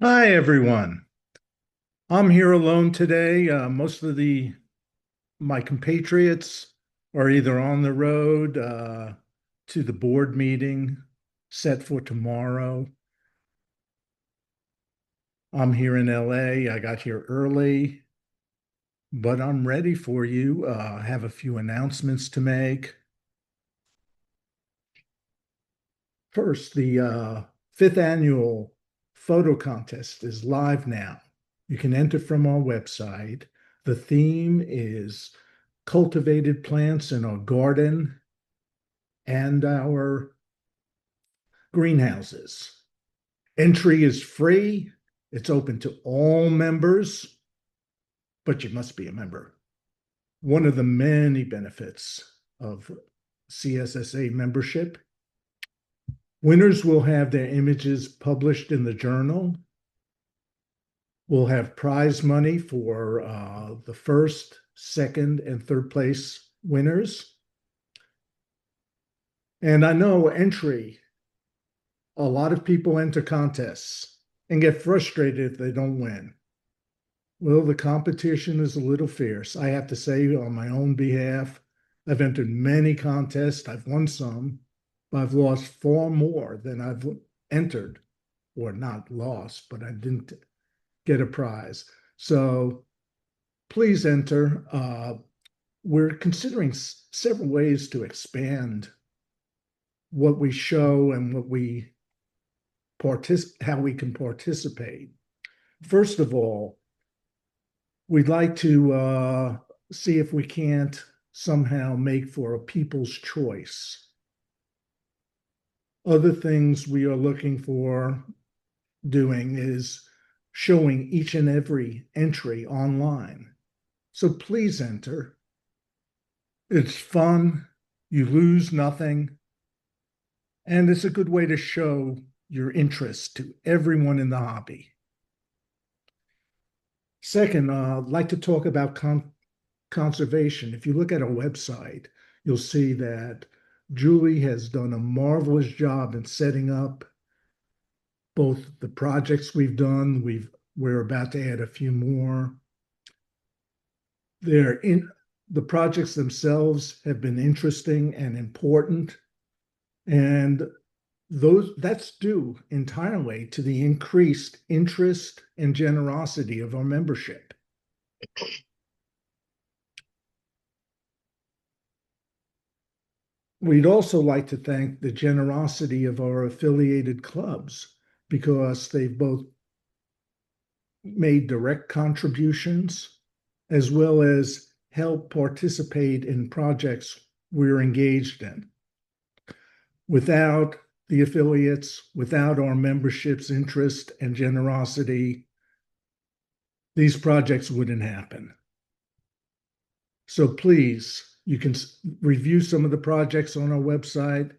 Hi, everyone. I'm here alone today. Most of my compatriots are either on the road to the board meeting set for tomorrow. I'm here in LA. I got here early, but I'm ready for you. I have a few announcements to make. First, the fifth annual photo contest is live now. You can enter from our website. The theme is cultivated plants in our garden and our greenhouses. Entry is free. It's open to all members, but you must be a member. One of the many benefits of CSSA membership. Winners will have their images published in the journal. We'll have prize money for the first, second, and third place winners. And I know a lot of people enter contests and get frustrated if they don't win. Well, the competition is a little fierce. I have to say, on my own behalf, I've entered many contests. I've won some, but I've lost far more than I've entered, or not lost, but I didn't get a prize. So please enter. We're considering several ways to expand what we show and how we can participate. First of all, we'd like to see if we can't somehow make for a people's choice. Other things we are looking for doing is showing each and every entry online. So please enter. It's fun. You lose nothing. And it's a good way to show your interest to everyone in the hobby. Second, I'd like to talk about conservation. If you look at our website, you'll see that Julie has done a marvelous job in setting up both the projects we've done. We're about to add a few more. The projects themselves have been interesting and important, and that's due entirely to the increased interest and generosity of our membership. We'd also like to thank the generosity of our affiliated clubs because they've both made direct contributions as well as help participate in projects we're engaged in. Without the affiliates, without our membership's interest and generosity, these projects wouldn't happen. So please, you can review some of the projects on our website.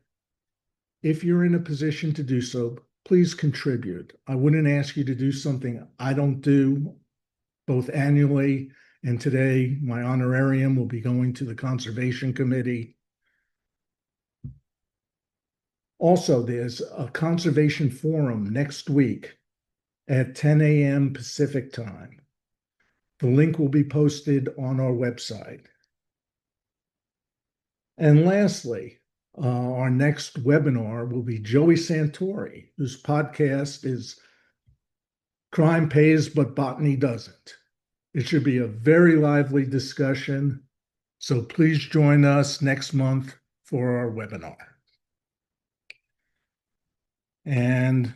If you're in a position to do so, please contribute. I wouldn't ask you to do something I don't do both annually, and today my honorarium will be going to the Conservation Committee. Also, there's a conservation forum next week at 10 a.m. Pacific time. The link will be posted on our website. And lastly, our next webinar will be Joey Santori, whose podcast is Crime Pays But Botany Doesn't. It should be a very lively discussion. So please join us next month for our webinar. And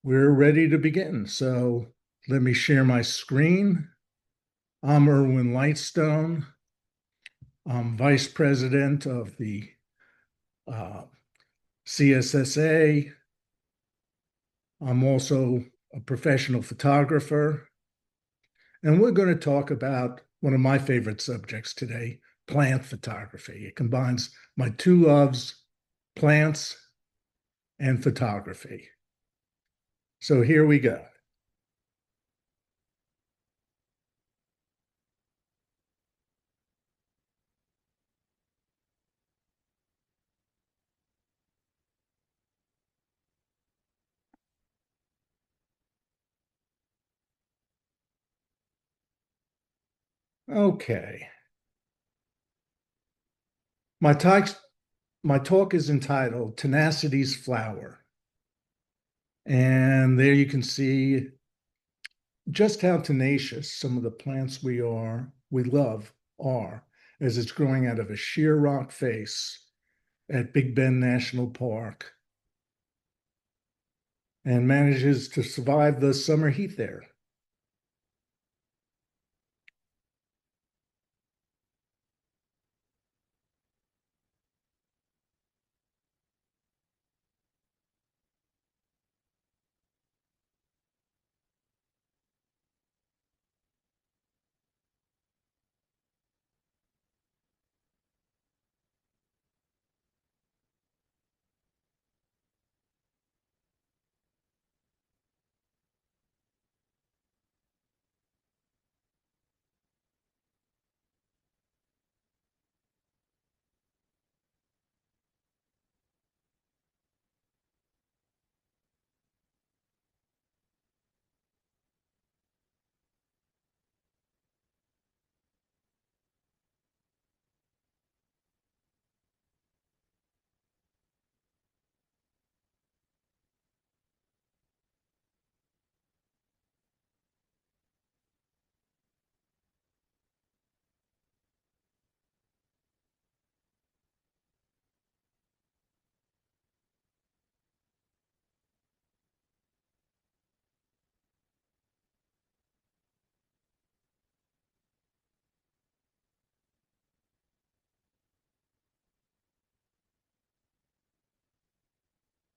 we're ready to begin. So let me share my screen. I'm Irwin Lightstone. I'm Vice President of the CSSA. I'm also a professional photographer. And we're going to talk about one of my favorite subjects today, plant photography. It combines my two loves, plants and photography. So here we go. Okay. My talk, my talk is entitled Tenacity's Flower. And there you can see just how tenacious some of the plants we love are, as it's growing out of a sheer rock face at Big Bend National Park and manages to survive the summer heat there.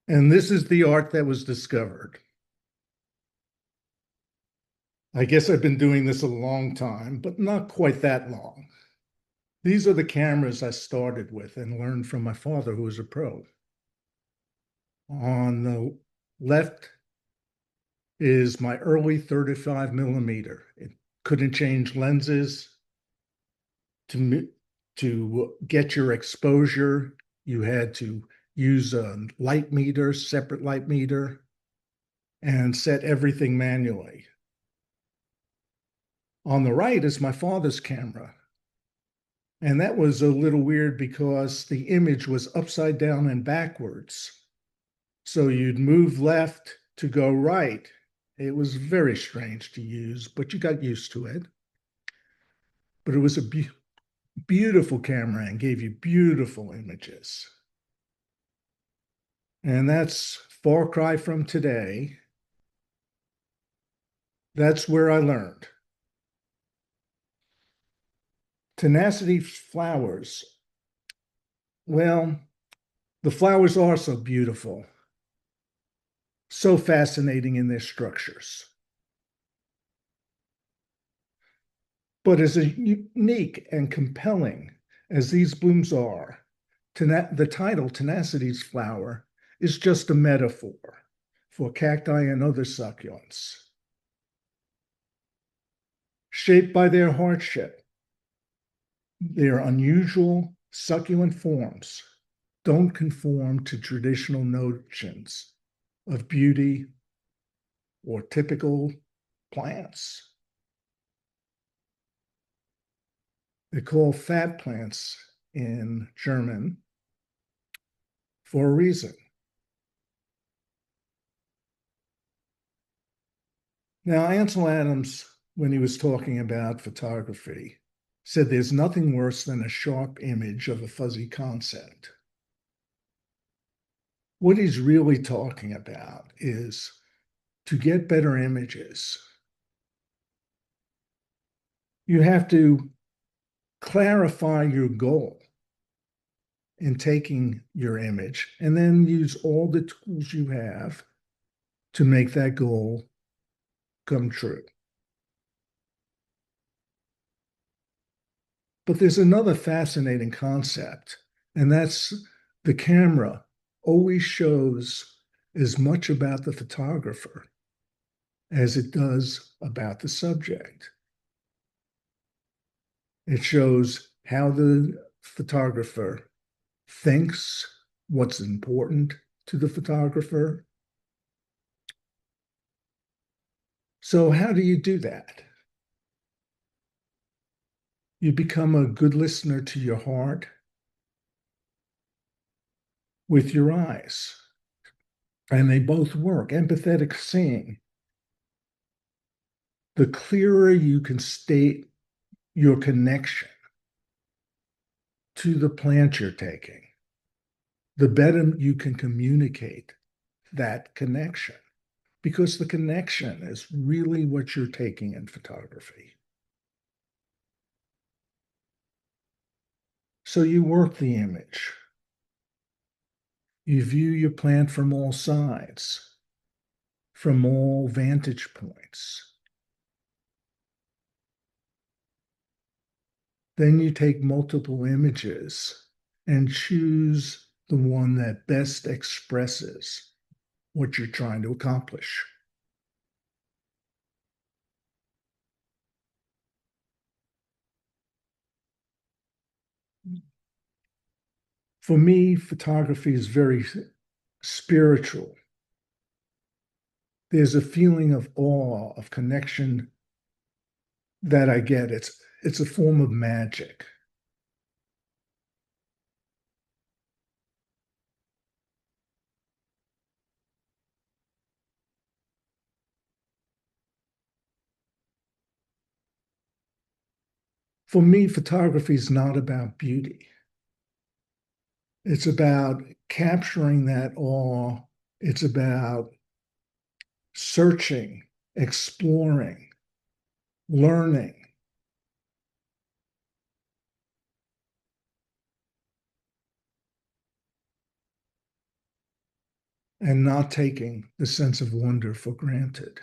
And this is the art that was discovered. I guess I've been doing this a long time, but not quite that long. These are the cameras I started with and learned from my father, who was a pro. On the left is my early 35 millimeter. It couldn't change lenses. To, to get your exposure, you had to use a light meter, separate light meter, and set everything manually. On the right is my father's camera. And that was a little weird because the image was upside down and backwards. So you'd move left to go right. It was very strange to use, but you got used to it. But it was a beautiful camera and gave you beautiful images. And that's far cry from today. That's where I learned. Tenacity flowers. Well, the flowers are so beautiful, so fascinating in their structures. But as unique and compelling as these blooms are, the title Tenacity's Flower is just a metaphor for cacti and other succulents. Shaped by their hardship, their unusual succulent forms don't conform to traditional notions of beauty or typical plants. They call fat plants in German for a reason. Now, Ansel Adams, when he was talking about photography, said there's nothing worse than a sharp image of a fuzzy concept. What he's really talking about is to get better images, you have to clarify your goal in taking your image and then use all the tools you have to make that goal come true. But there's another fascinating concept, and that's the camera always shows as much about the photographer as it does about the subject. It shows how the photographer thinks, what's important to the photographer. So how do you do that? You become a good listener to your heart with your eyes. And they both work. Empathetic seeing. The clearer you can state your connection to the plant you're taking, the better you can communicate that connection, because the connection is really what you're taking in photography. So you work the image. You view your plant from all sides, from all vantage points. Then you take multiple images and choose the one that best expresses what you're trying to accomplish. For me, photography is very spiritual. There's a feeling of awe, of connection that I get. It's a form of magic. For me, photography is not about beauty. It's about capturing that awe. It's about searching, exploring, learning. And not taking the sense of wonder for granted.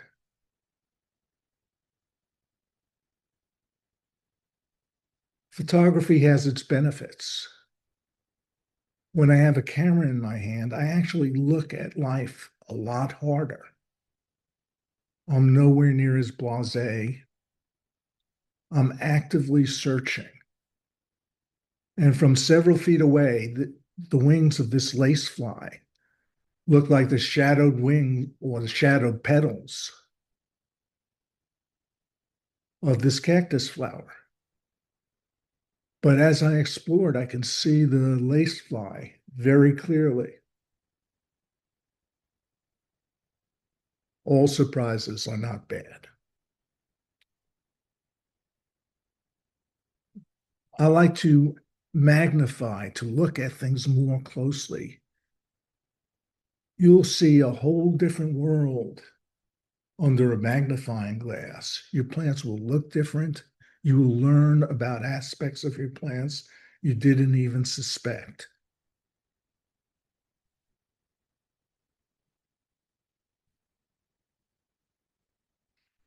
Photography has its benefits. When I have a camera in my hand, I actually look at life a lot harder. I'm nowhere near as blasé. I'm actively searching. And from several feet away, the wings of this lace fly look like the shadowed wing or the shadowed petals of this cactus flower. But as I explored, I can see the lace fly very clearly. All surprises are not bad. I like to magnify, to look at things more closely. You'll see a whole different world under a magnifying glass. Your plants will look different. You will learn about aspects of your plants you didn't even suspect.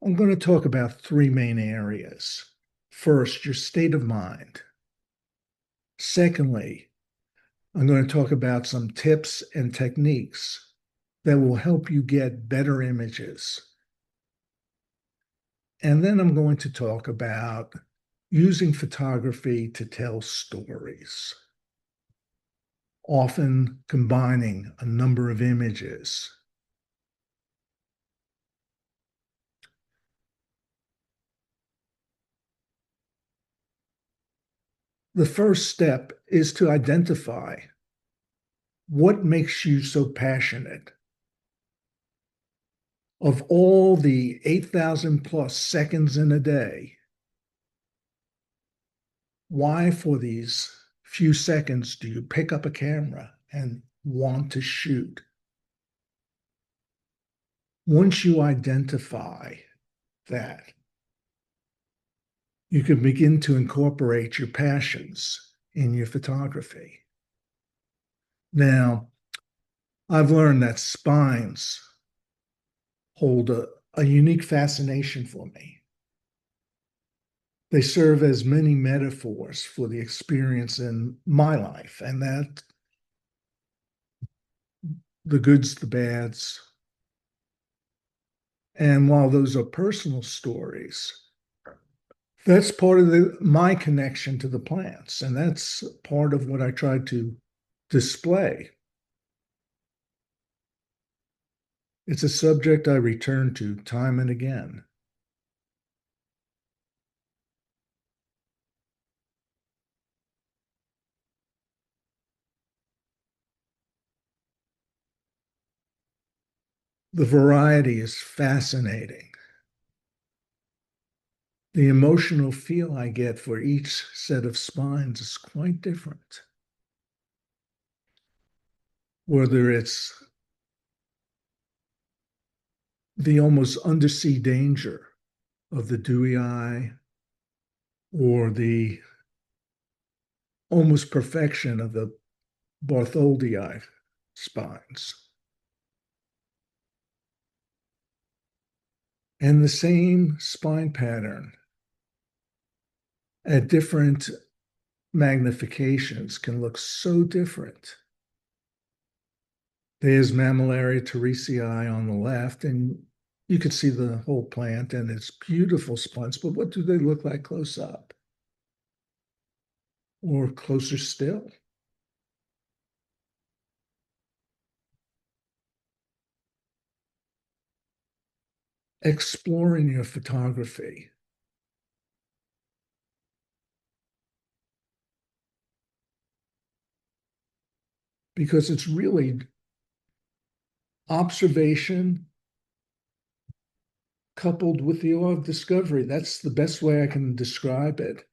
I'm going to talk about three main areas. First, your state of mind. Secondly, I'm going to talk about some tips and techniques that will help you get better images. And then I'm going to talk about using photography to tell stories, often combining a number of images. The first step is to identify what makes you so passionate. Of all the 8,000 plus seconds in a day, why for these few seconds do you pick up a camera and want to shoot? Once you identify that, you can begin to incorporate your passions in your photography. Now, I've learned that spines hold a unique fascination for me. They serve as many metaphors for the experience in my life, and that the goods, the bads. And while those are personal stories, that's part of my connection to the plants, and that's part of what I try to display. It's a subject I return to time and again. The variety is fascinating. The emotional feel I get for each set of spines is quite different. Whether it's the almost undersea danger of the dewy eye or the almost perfection of the Bartholdi spines. And the same spine pattern at different magnifications can look so different. There's Mammillaria teresii on the left, and you can see the whole plant and its beautiful spines, but what do they look like close up? Or closer still? Exploring your photography. Because it's really observation coupled with the awe of discovery. That's the best way I can describe it.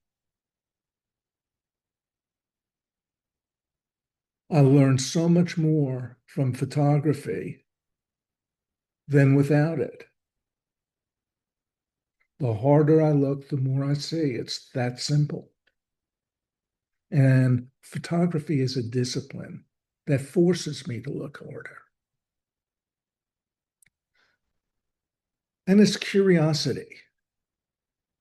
I learned so much more from photography than without it. The harder I look, the more I see. It's that simple. And photography is a discipline that forces me to look harder. And it's curiosity.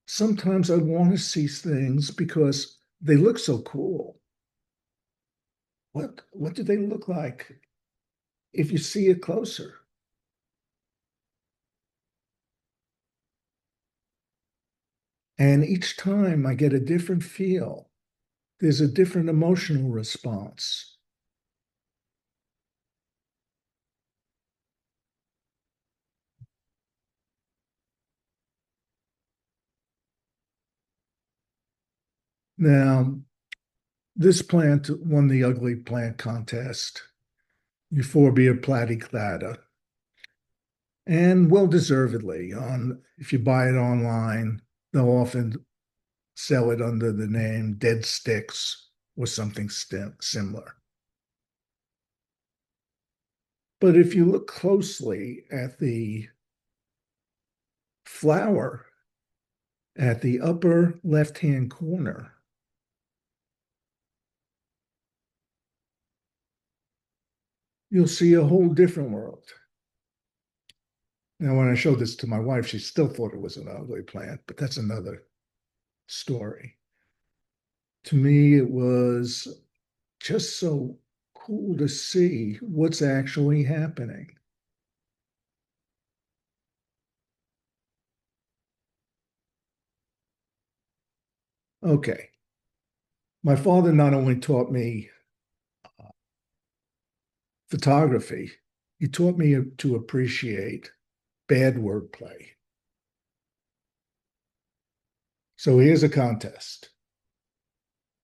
Sometimes I want to see things because they look so cool. What do they look like if you see it closer? And each time I get a different feel. There's a different emotional response. Now, this plant won the ugly plant contest, Euphorbia platyclada, and well deservedly. If you buy it online, they'll often sell it under the name Dead Sticks or something similar. But if you look closely at the flower at the upper left-hand corner, you'll see a whole different world. Now, when I showed this to my wife, she still thought it was an ugly plant, but that's another story. To me, it was just so cool to see what's actually happening. Okay. My father not only taught me photography, he taught me to appreciate bad wordplay. So here's a contest.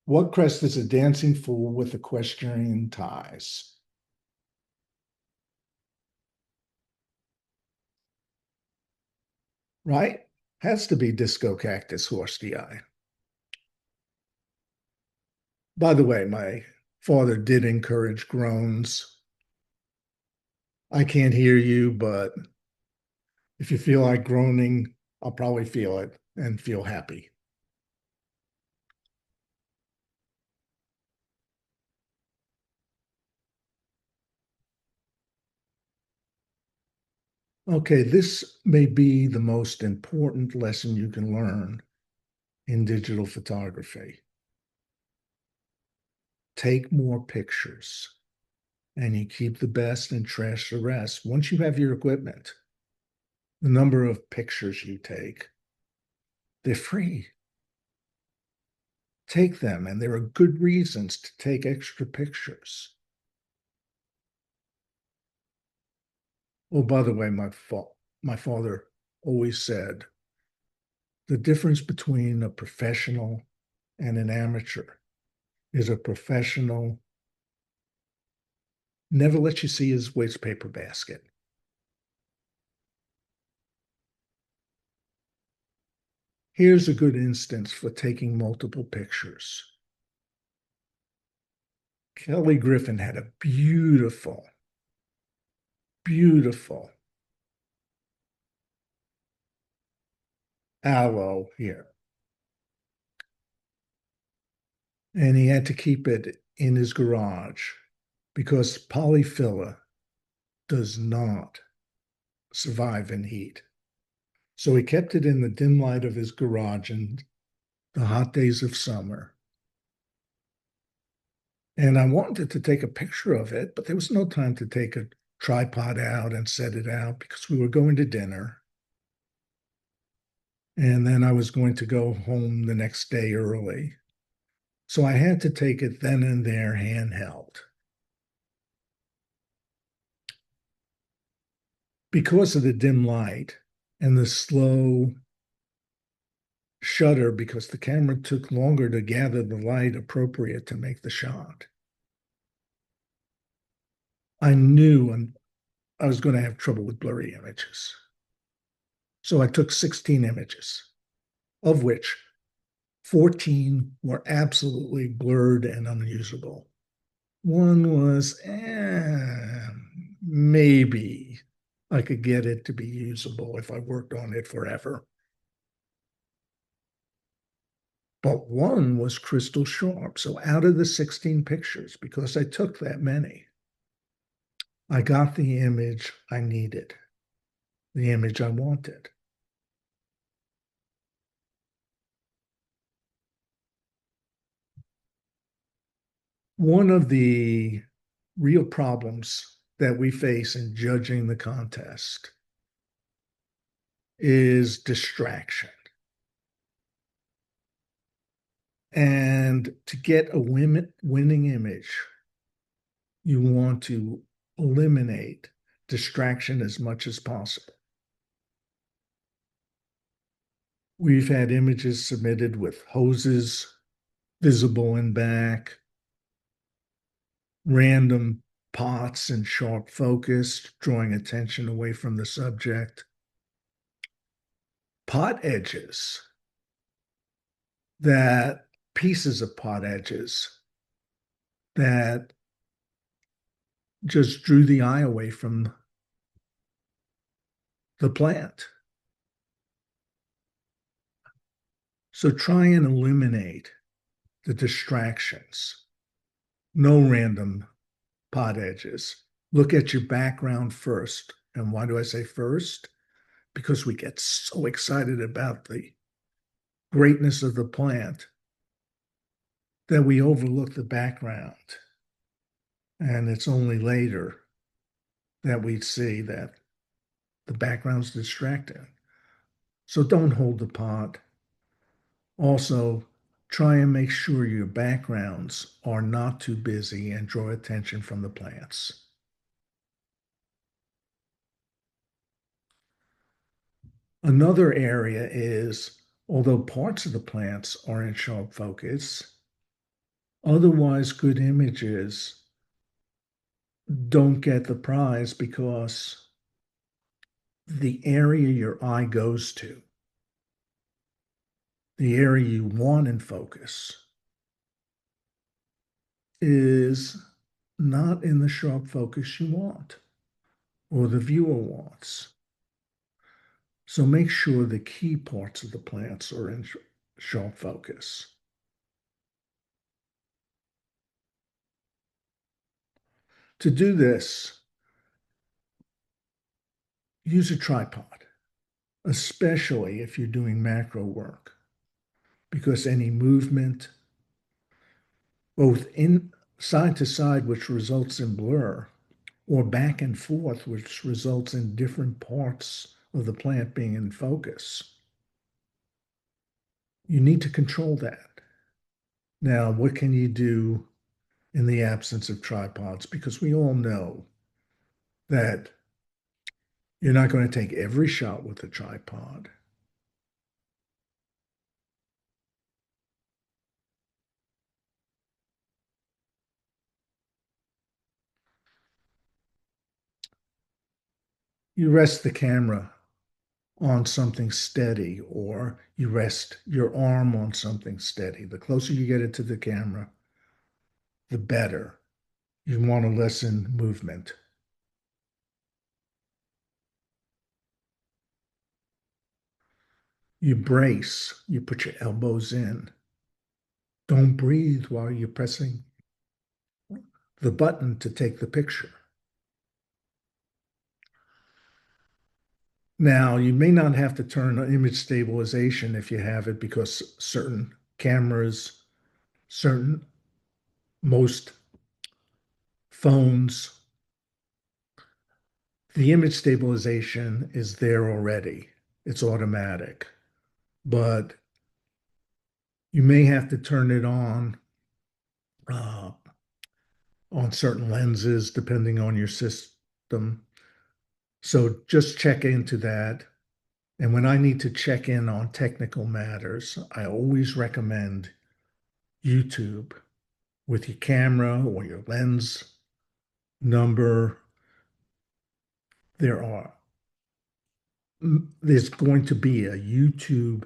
What crest is a dancing fool with equestrian ties? Right? Has to be disco cactus horsey eye. By the way, my father did encourage groans. I can't hear you, but if you feel like groaning, I'll probably feel it and feel happy. Okay, this may be the most important lesson you can learn in digital photography. Take more pictures and you keep the best and trash the rest. Once you have your equipment, the number of pictures you take, they're free. Take them, and there are good reasons to take extra pictures. Oh, by the way, my father always said the difference between a professional and an amateur is a professional never lets you see his waste paper basket. Here's a good instance for taking multiple pictures. Kelly Griffin had a beautiful, beautiful aloe here. And he had to keep it in his garage because polyphylla does not survive in heat. So he kept it in the dim light of his garage in the hot days of summer. And I wanted to take a picture of it, but there was no time to take a tripod out and set it out because we were going to dinner. And then I was going to go home the next day early. So I had to take it then and there handheld. Because of the dim light and the slow shutter, because the camera took longer to gather the light appropriate to make the shot, I knew I was going to have trouble with blurry images. So I took 16 images, of which 14 were absolutely blurred and unusable. One was, maybe I could get it to be usable if I worked on it forever. But one was crystal sharp. So out of the 16 pictures, because I took that many, I got the image I needed, the image I wanted. One of the real problems that we face in judging the contest is distraction. And to get a winning image, you want to eliminate distraction as much as possible. We've had images submitted with hoses visible in back, random pots in sharp focus, drawing attention away from the subject, pot edges, that pieces of pot edges that just drew the eye away from the plant. So try and eliminate the distractions. No random pot edges. Look at your background first. And why do I say first? Because we get so excited about the greatness of the plant that we overlook the background. And it's only later that we see that the background's distracting. So don't hold the pot. Also, try and make sure your backgrounds are not too busy and draw attention from the plants. Another area is, although parts of the plants are in sharp focus, otherwise good images don't get the prize because the area your eye goes to, the area you want in focus, is not in the sharp focus you want or the viewer wants. So make sure the key parts of the plants are in sharp focus. To do this, use a tripod, especially if you're doing macro work, because any movement, both in side to side, which results in blur, or back and forth, which results in different parts of the plant being in focus, you need to control that. Now, what can you do in the absence of tripods? Because we all know that you're not going to take every shot with a tripod. You rest the camera on something steady or you rest your arm on something steady. The closer you get it to the camera, the better. You want to lessen movement. You brace, you put your elbows in. Don't breathe while you're pressing the button to take the picture. Now, you may not have to turn on image stabilization if you have it because certain cameras, certain most phones, the image stabilization is there already. It's automatic. But you may have to turn it uh, on certain lenses depending on your system. So just check into that. And when I need to check in on technical matters, I always recommend YouTube with your camera or your lens number. There are there's going to be a YouTube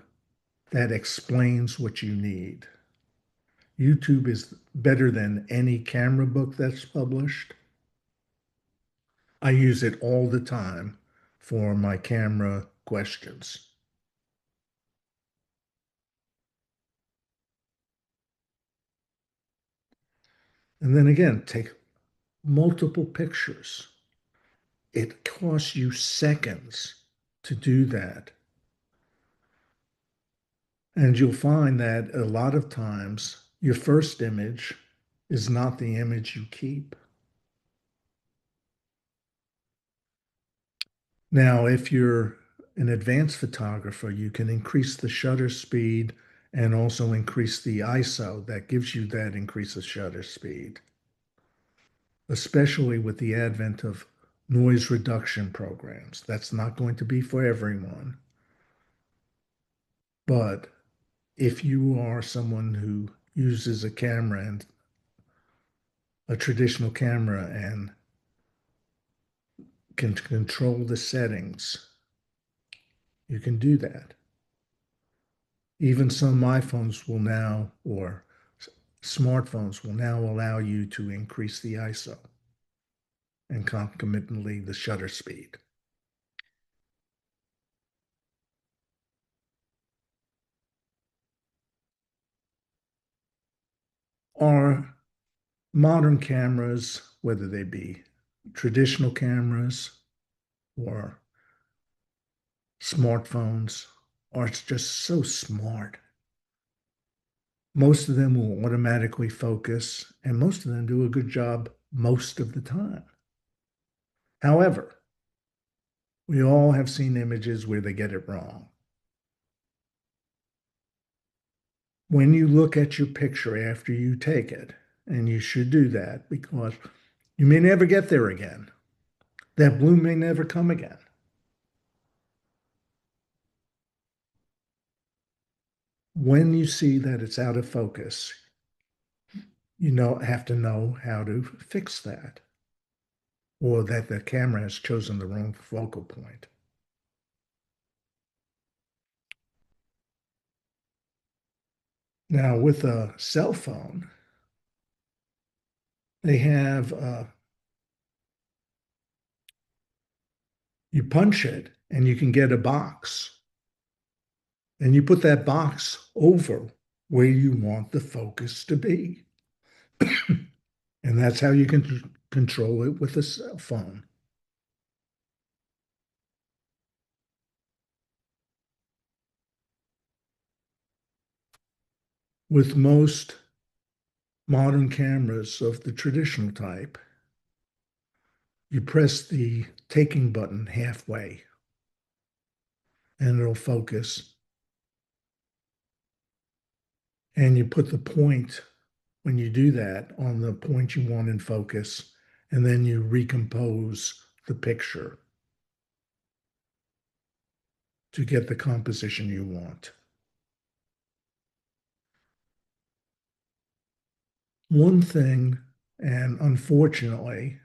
that explains what you need. YouTube is better than any camera book that's published. I use it all the time for my camera questions. And then again, take multiple pictures. It costs you seconds to do that. And you'll find that a lot of times your first image is not the image you keep. Now, if you're an advanced photographer, you can increase the shutter speed and also increase the ISO. That gives you that increase of shutter speed, especially with the advent of noise reduction programs. That's not going to be for everyone. But if you are someone who uses a camera and a traditional camera and can control the settings, you can do that. Even some iPhones will now, or smartphones will now allow you to increase the ISO and concomitantly the shutter speed. Our modern cameras, whether they be traditional cameras or smartphones, are just so smart. Most of them will automatically focus, and most of them do a good job most of the time. However, we all have seen images where they get it wrong. When you look at your picture after you take it, and you should do that because you may never get there again. That bloom may never come again. When you see that it's out of focus, you have to know how to fix that, or that the camera has chosen the wrong focal point. Now, with a cell phone, they have you punch it and you can get a box, and you put that box over where you want the focus to be. And that's how you can control it with a cell phone. With most modern cameras of the traditional type, you press the taking button halfway and it'll focus. And you put the point, when you do that, on the point you want in focus, and then you recompose the picture to get the composition you want. One thing, and unfortunately,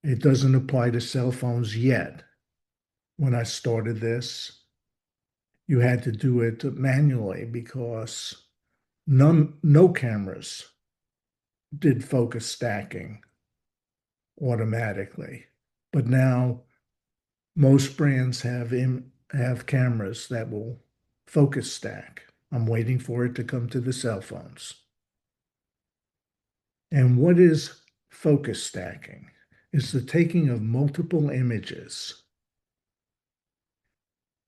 it doesn't apply to cell phones yet. when I started this. You had to do it manually because no cameras did focus stacking automatically. But now most brands have cameras that will focus stack. I'm waiting for it to come to the cell phones. And what is focus stacking? It's the taking of multiple images,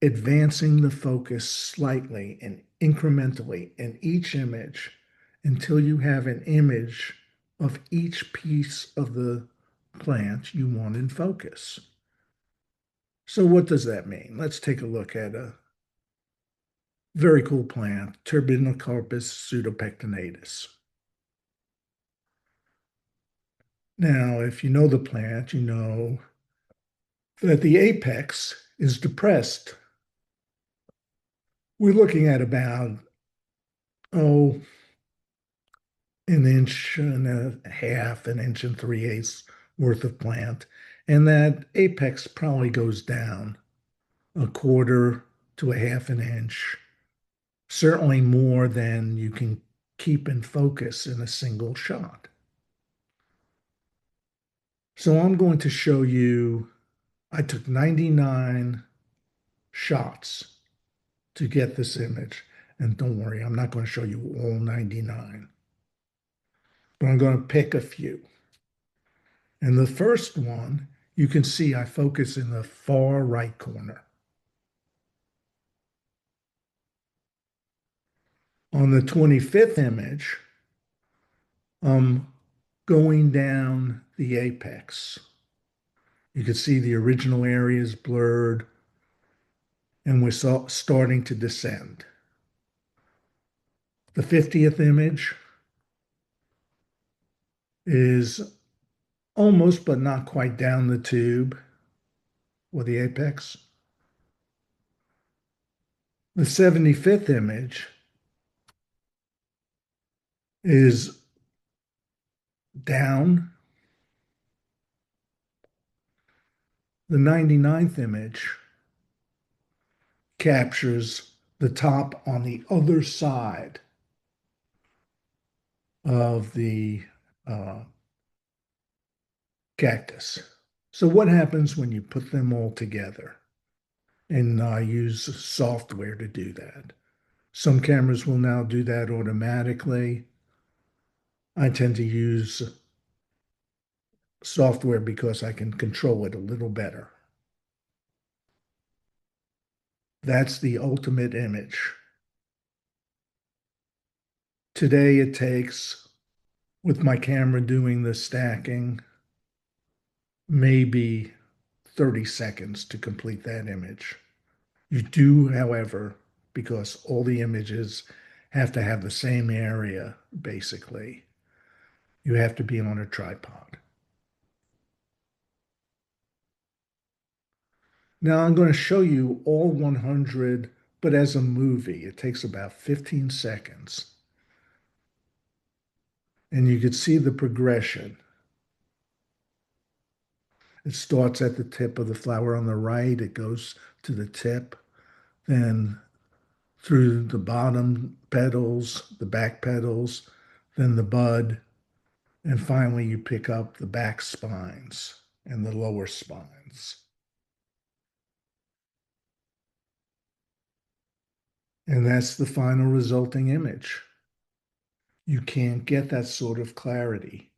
advancing the focus slightly and incrementally in each image until you have an image of each piece of the plant you want in focus. So what does that mean? Let's take a look at a very cool plant, Turbinocarpus pseudopectinatus. Now, if you know the plant, you know that the apex is depressed. We're looking at about, oh, an inch and a half, an inch and 3/8 worth of plant. And that apex probably goes down a quarter to a half an inch, certainly more than you can keep in focus in a single shot. So I'm going to show you, I took 99 shots to get this image. And don't worry, I'm not going to show you all 99, but I'm going to pick a few. And the first one, you can see I focus in the far right corner. On the 25th image, I'm going down the apex. You can see the original area is blurred, and we're starting to descend. The 50th image is almost but not quite down the tube or the apex. The 75th image is down. The 99th image captures the top on the other side of the cactus. So what happens when you put them all together? And I use software to do that. Some cameras will now do that automatically. I tend to use software because I can control it a little better. That's the ultimate image. Today it takes, with my camera doing the stacking, maybe 30 seconds to complete that image. You do, however, because all the images have to have the same area, basically, you have to be on a tripod. Now I'm going to show you all 100, but as a movie. It takes about 15 seconds. And you can see the progression. It starts at the tip of the flower on the right, it goes to the tip, then through the bottom petals, the back petals, then the bud, and finally you pick up the back spines and the lower spines. And that's the final resulting image. You can't get that sort of clarity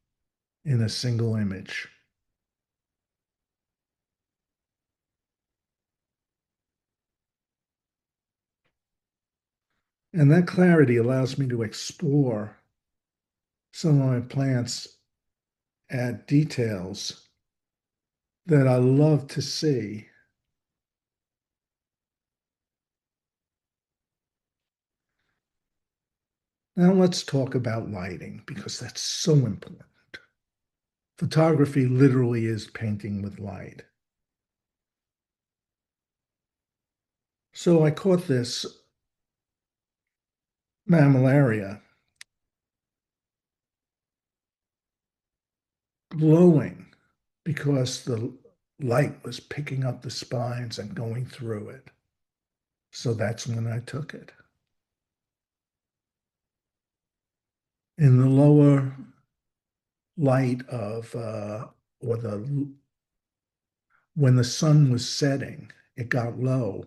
in a single image. And that clarity allows me to explore some of my plants at details that I love to see. Now let's talk about lighting because that's so important. Photography literally is painting with light. So I caught this mammillaria glowing because the light was picking up the spines and going through it. So that's when I took it. In the lower light of, or the, when the sun was setting, it got low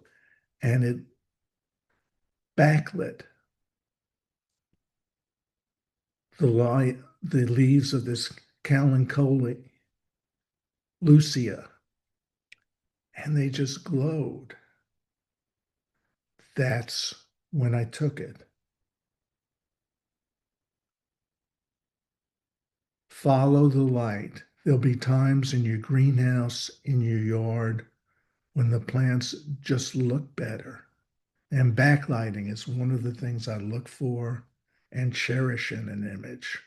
and it backlit the light, the leaves of this Calancholy Lucia, and they just glowed. That's when I took it. Follow the light. There'll be times in your greenhouse, in your yard, when the plants just look better. And backlighting is one of the things I look for and cherish in an image.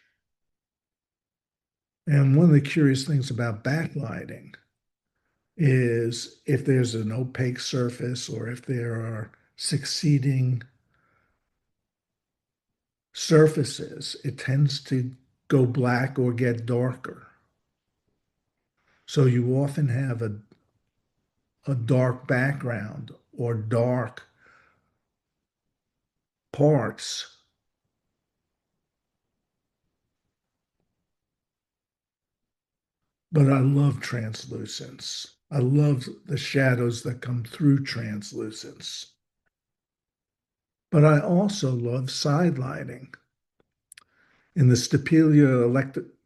And one of the curious things about backlighting is if there's an opaque surface or if there are succeeding surfaces, it tends to go black or get darker. So you often have a dark background or dark parts. But I love translucence. I love the shadows that come through translucence. But I also love side lighting. In the Stapelia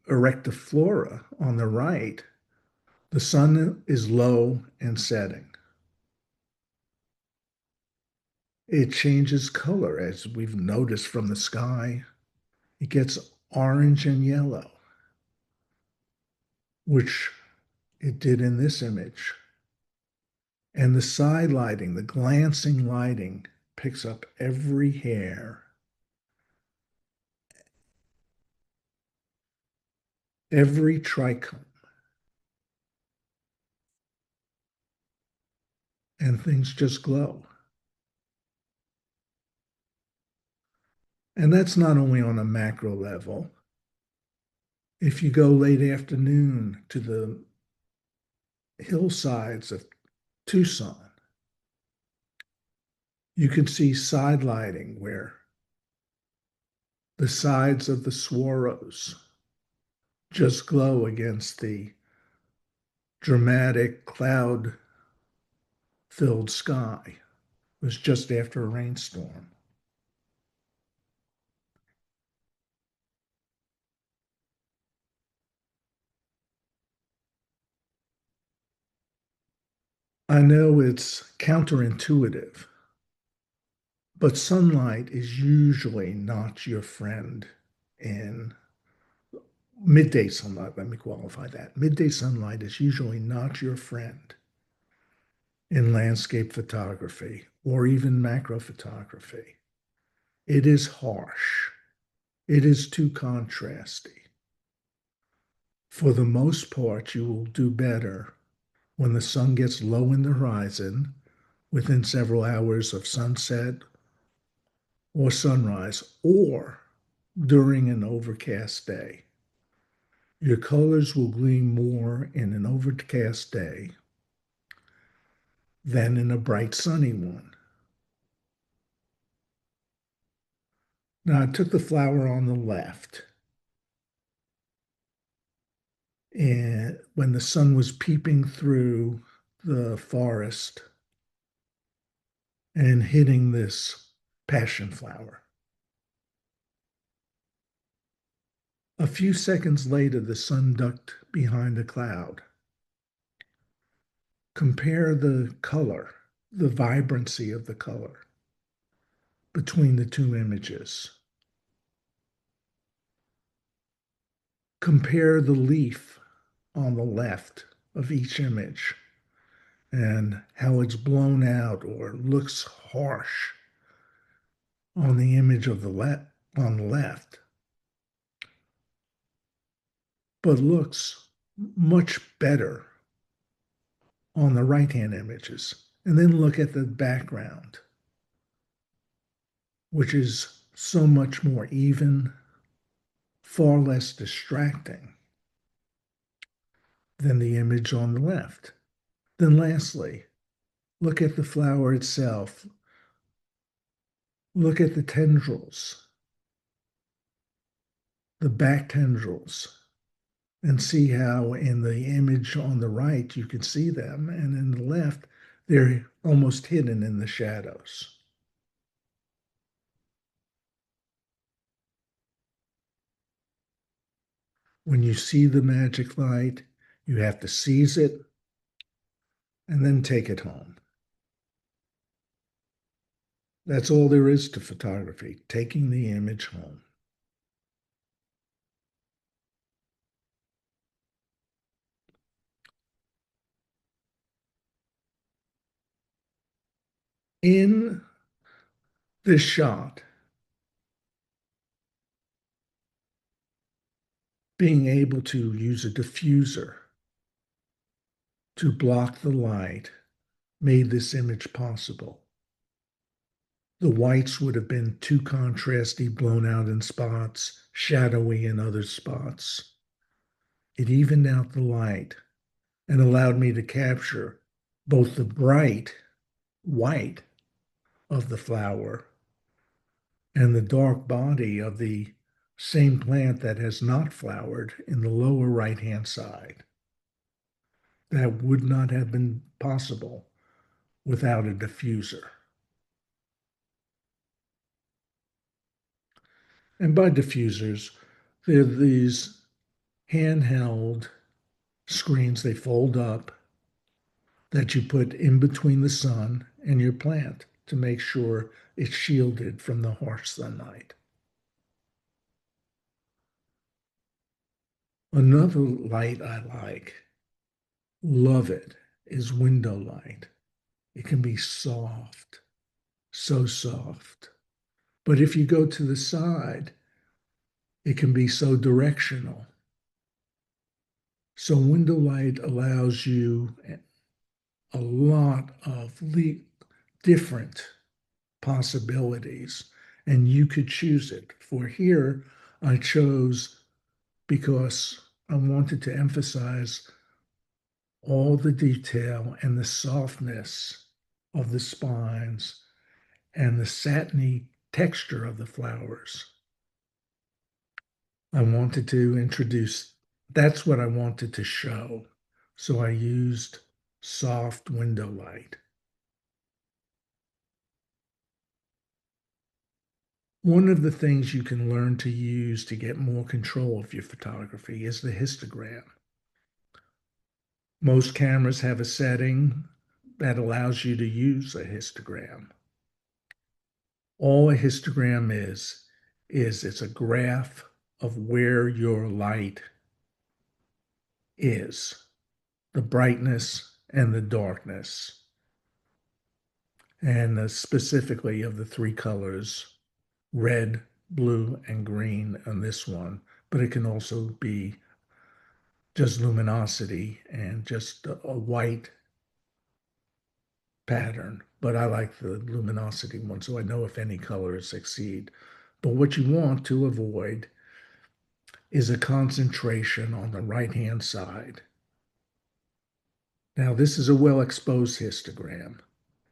erectiflora on the right, the sun is low and setting. It changes color, as we've noticed from the sky. It gets orange and yellow, which it did in this image. And the side lighting, the glancing lighting, picks up every hair, every trichome, and things just glow. And that's not only on a macro level. If you go late afternoon to the hillsides of Tucson, you can see side lighting where the sides of the swallows just glow against the dramatic cloud filled sky. It was just after a rainstorm. I know it's counterintuitive, but sunlight is usually not your friend in midday sunlight. Let me qualify that. Midday sunlight is usually not your friend in landscape photography or even macro photography. It is harsh. It is too contrasty. For the most part, you will do better when the sun gets low in the horizon within several hours of sunset or sunrise, or during an overcast day. Your colors will gleam more in an overcast day than in a bright sunny one. Now, I took the flower on the left, and when the sun was peeping through the forest and hitting this passion flower. A few seconds later, the sun ducked behind a cloud. Compare the color, the vibrancy of the color between the two images. Compare the leaf on the left of each image and how it's blown out or looks harsh on the image of on the left, but looks much better on the right-hand images. And then look at the background, which is so much more even, far less distracting than the image on the left. Then lastly, look at the flower itself. Look at the tendrils, the back tendrils, and see how in the image on the right you can see them, and in the left they're almost hidden in the shadows. When you see the magic light, you have to seize it and then take it home. That's all there is to photography, taking the image home. In this shot, being able to use a diffuser to block the light made this image possible. The whites would have been too contrasty, blown out in spots, shadowy in other spots. It evened out the light and allowed me to capture both the bright white of the flower and the dark body of the same plant that has not flowered in the lower right-hand side. That would not have been possible without a diffuser. And by diffusers, they're these handheld screens, they fold up, that you put in between the sun and your plant to make sure it's shielded from the harsh sunlight. Another light I like, love it, is window light. It can be soft, so soft. But if you go to the side, it can be so directional. So window light allows you a lot of different possibilities, and you could choose it. For here, I chose because I wanted to emphasize all the detail and the softness of the spines and the satiny texture of the flowers. I wanted to introduce, that's what I wanted to show. So I used soft window light. One of the things you can learn to use to get more control of your photography is the histogram. Most cameras have a setting that allows you to use a histogram. All a histogram is it's a graph of where your light is, the brightness and the darkness, and specifically of the three colors, red, blue, and green on this one, but it can also be just luminosity and just a white pattern. But I like the luminosity one, so I know if any colors exceed. But what you want to avoid is a concentration on the right-hand side. Now, this is a well-exposed histogram,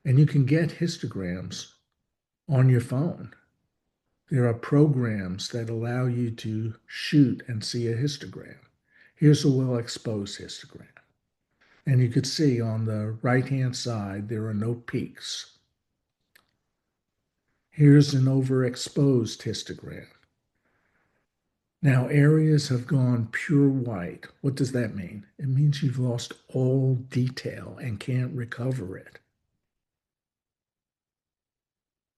and you can get histograms on your phone. There are programs that allow you to shoot and see a histogram. Here's a well-exposed histogram. And you could see on the right-hand side, there are no peaks. Here's an overexposed histogram. Now, areas have gone pure white. What does that mean? It means you've lost all detail and can't recover it.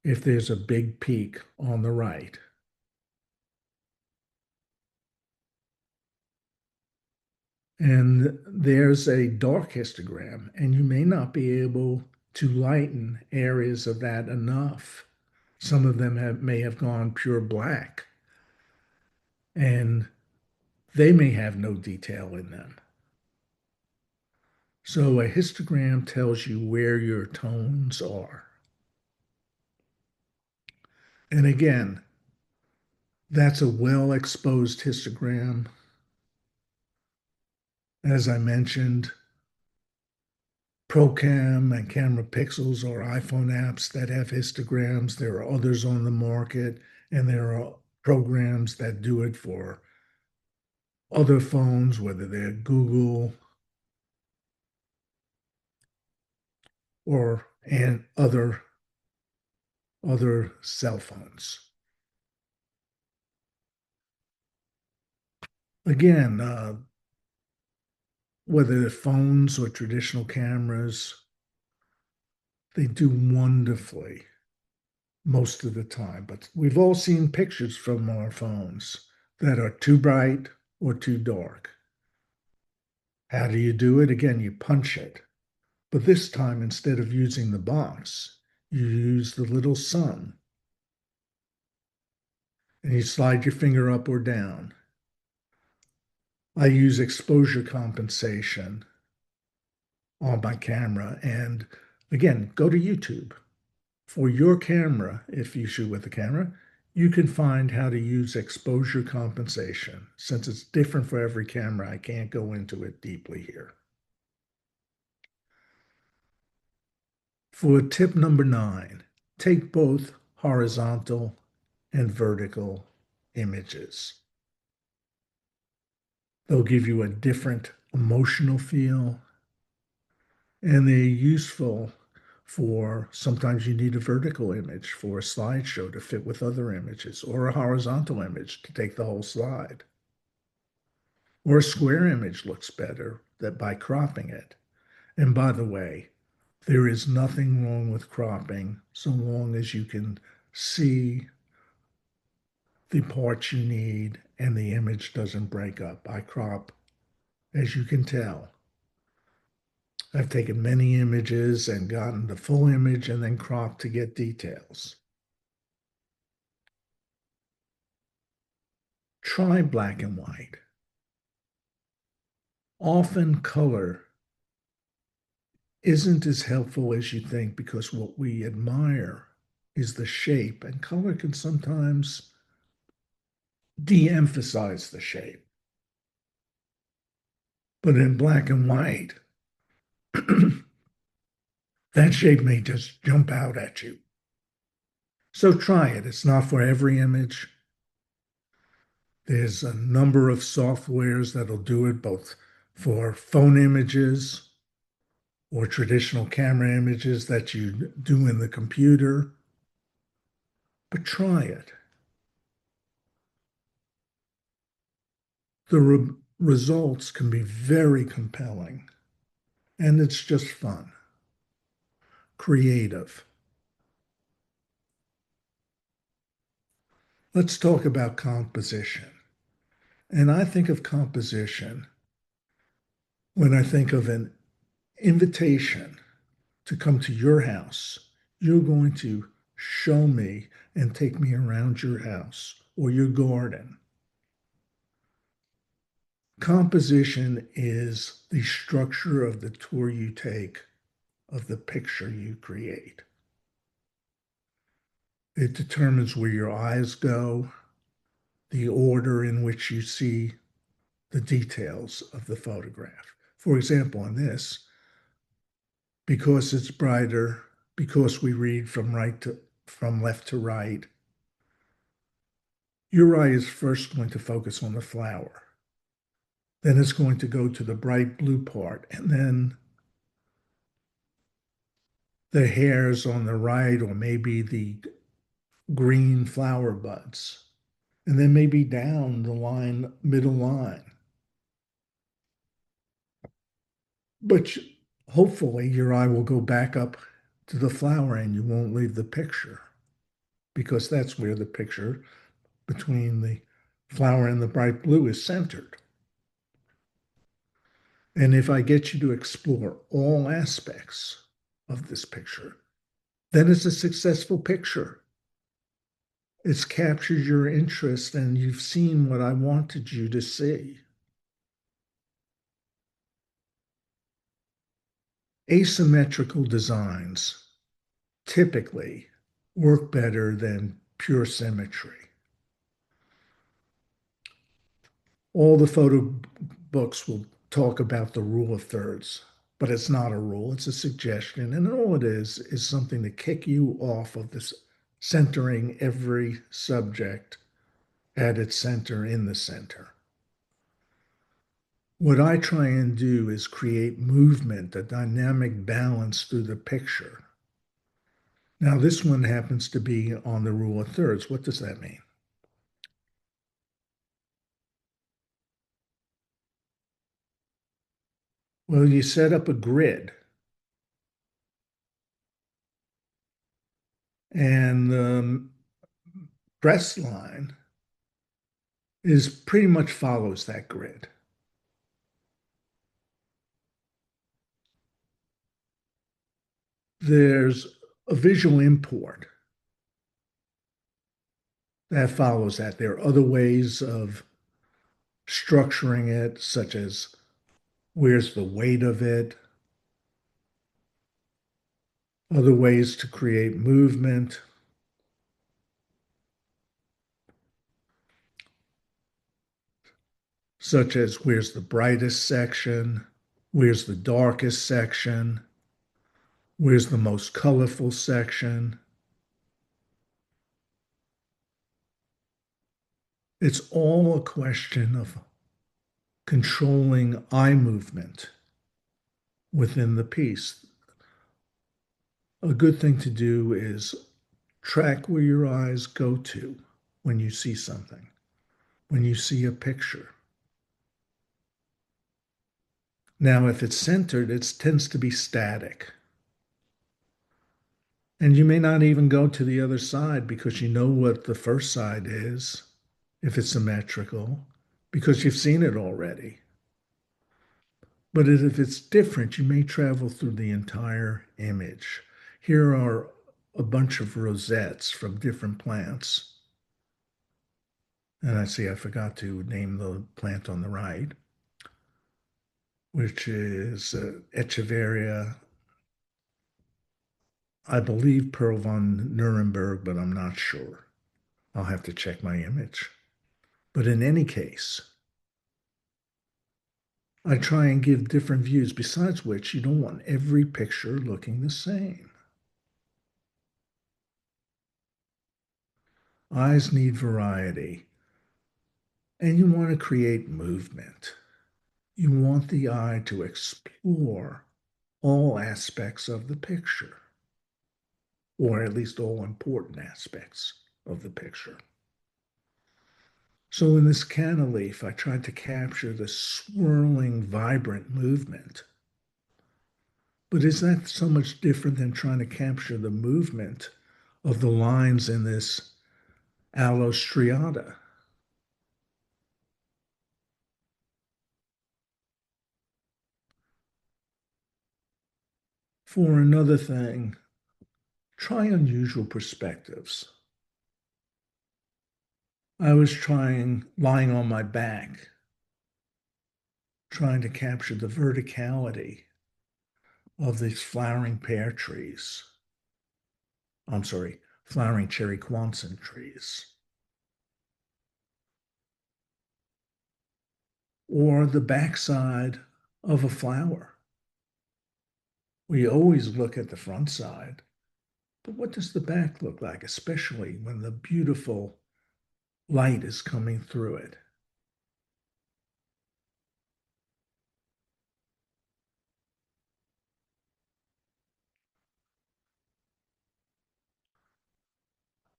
If there's a big peak on the right. And there's a dark histogram, and you may not be able to lighten areas of that enough. Some of them may have gone pure black, and they may have no detail in them. So a histogram tells you where your tones are. And again, that's a well-exposed histogram. As I mentioned, Procam and Camera Pixels are iPhone apps that have histograms. There are others on the market, and there are programs that do it for other phones, whether they're Google or and other cell phones. Again, whether they're phones or traditional cameras, they do wonderfully most of the time. But we've all seen pictures from our phones that are too bright or too dark. How do you do it? Again, you punch it. But this time, instead of using the box, you use the little sun and you slide your finger up or down. I use exposure compensation on my camera. And again, go to YouTube. For your camera, if you shoot with a camera, you can find how to use exposure compensation. Since it's different for every camera, I can't go into it deeply here. For tip number 9, take both horizontal and vertical images. They'll give you a different emotional feel, and they're useful for sometimes you need a vertical image for a slideshow to fit with other images, or a horizontal image to take the whole slide. Or a square image looks better that by cropping it. And by the way, there is nothing wrong with cropping so long as you can see the parts you need and the image doesn't break up. I crop, as you can tell. I've taken many images and gotten the full image and then cropped to get details. Try black and white. Often color isn't as helpful as you think because what we admire is the shape, and color can sometimes de-emphasize the shape. But in black and white, that shape may just jump out at you. So try it. It's not for every image. There's a number of softwares that'll do it both for phone images or traditional camera images that you do in the computer. But try it. The results can be very compelling, and it's just fun, creative. Let's talk about composition. And I think of composition when I think of an invitation to come to your house. You're going to show me and take me around your house or your garden. Composition is the structure of the tour you take of the picture you create. It determines where your eyes go, the order in which you see the details of the photograph. For example, on this, because it's brighter, because we read from left to right, your eye is first going to focus on the flower. Then it's going to go to the bright blue part, and then the hairs on the right, or maybe the green flower buds, and then maybe down the line, middle line. But hopefully your eye will go back up to the flower and you won't leave the picture, because that's where the picture between the flower and the bright blue is centered. And if I get you to explore all aspects of this picture, then it's a successful picture. It's captured your interest and you've seen what I wanted you to see. Asymmetrical designs typically work better than pure symmetry. All the photo books will talk about the rule of thirds. but it's not a rule, it's a suggestion. And all it is something to kick you off of this centering every subject at its center in the center. What I try and do is create movement, a dynamic balance through the picture. Now, this one happens to be on the rule of thirds. What does that mean? Well, you set up a grid, and the crest line is pretty much follows that grid. There's a visual import that follows that. There are other ways of structuring it, such as where's the weight of it, other ways to create movement, such as where's the brightest section, where's the darkest section, where's the most colorful section. It's all a question of controlling eye movement within the piece. A good thing to do is track where your eyes go to when you see something, when you see a picture. Now, if it's centered, it tends to be static. And you may not even go to the other side because you know what the first side is, if it's symmetrical, because you've seen it already. But if it's different, you may travel through the entire image. Here are a bunch of rosettes from different plants. And I see I forgot to name the plant on the right, which is Echeveria, I believe Pearl von Nuremberg, but I'm not sure. I'll have to check my image. But in any case, I try and give different views, besides which you don't want every picture looking the same. Eyes need variety, and you want to create movement. You want the eye to explore all aspects of the picture, or at least all important aspects of the picture. So in this cantilever, I tried to capture the swirling, vibrant movement. But is that so much different than trying to capture the movement of the lines in this allostriata? For another thing, try unusual perspectives. I was trying lying on my back, trying to capture the verticality of these flowering pear trees. I'm sorry, flowering cherry Quonset trees. Or the backside of a flower. We always look at the front side, but what does the back look like, especially when the beautiful light is coming through it?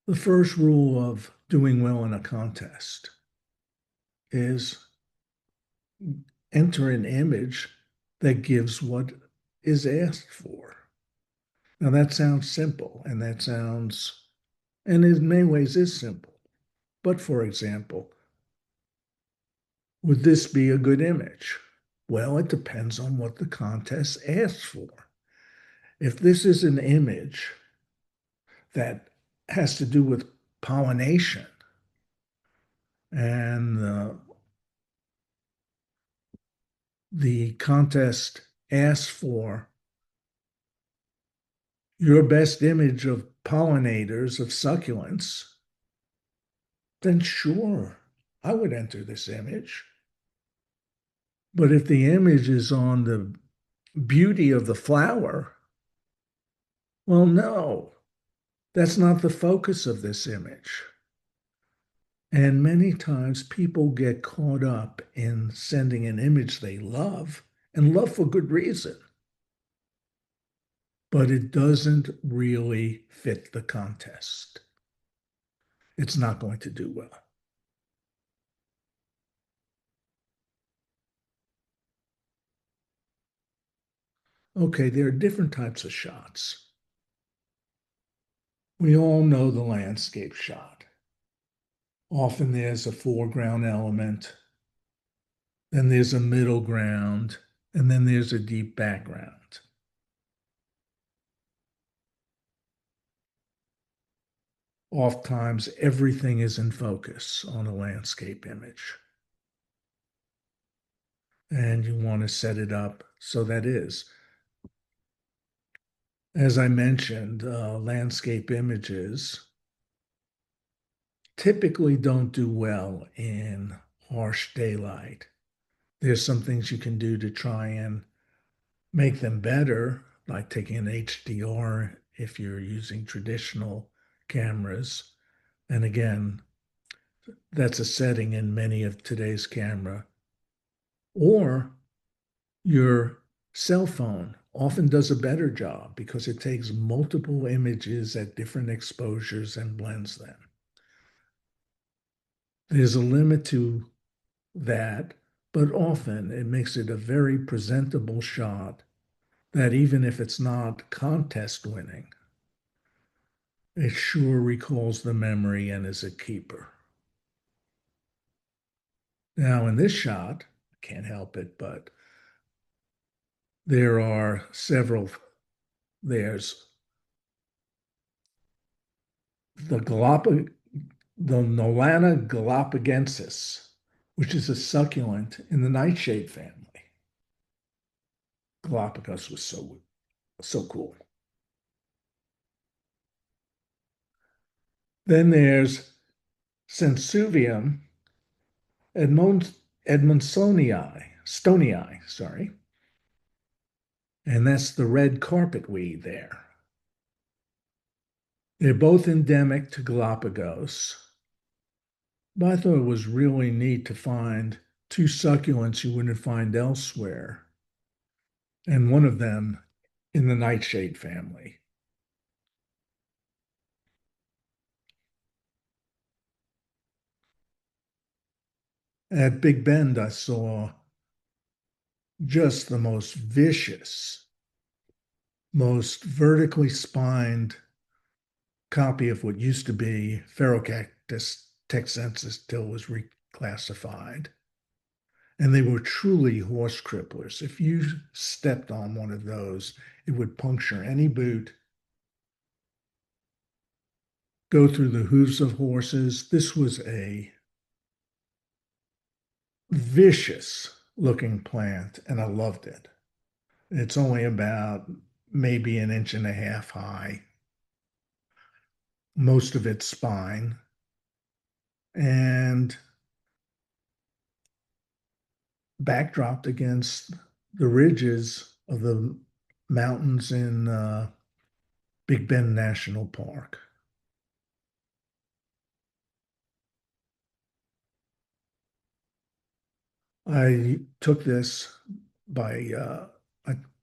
The first rule of doing well in a contest is enter an image that gives what is asked for. Now, that sounds simple, and and in many ways is simple. But for example, would this be a good image? Well, it depends on what the contest asks for. If this is an image that has to do with pollination and the contest asks for your best image of pollinators of succulents, then sure, I would enter this image. But if the image is on the beauty of the flower. Well, no, that's not the focus of this image. And many times people get caught up in sending an image they love and love for good reason, but it doesn't really fit the contest. It's not going to do well. Okay, there are different types of shots. We all know the landscape shot. Often there's a foreground element, then there's a middle ground, and then there's a deep background. Oftentimes, everything is in focus on a landscape image. And you want to set it up so that is. As I mentioned, landscape images typically don't do well in harsh daylight. There's some things you can do to try and make them better, like taking an HDR if you're using traditional cameras. And again, that's a setting in many of today's camera. Or your cell phone often does a better job because it takes multiple images at different exposures and blends them. There's a limit to that, but often it makes it a very presentable shot that even if it's not contest winning, it sure recalls the memory and is a keeper. Now, in this shot, I can't help it, but there are several. There's the the Nolana galapagensis, which is a succulent in the nightshade family. Galapagos was so cool. Then there's Sensuvium Edmondsonii, sorry, and that's the red carpet weed there. They're both endemic to Galapagos, but I thought it was really neat to find two succulents you wouldn't find elsewhere, and one of them in the nightshade family. At Big Bend, I saw just the most vicious, most vertically spined copy of what used to be Ferrocactus texensis till it was reclassified. And they were truly horse cripplers. If you stepped on one of those, it would puncture any boot, go through the hooves of horses. This was a vicious looking plant, and I loved it. It's only about maybe an inch and a half high, most of its spine, and backdropped against the ridges of the mountains in Big Bend National Park. I took this by,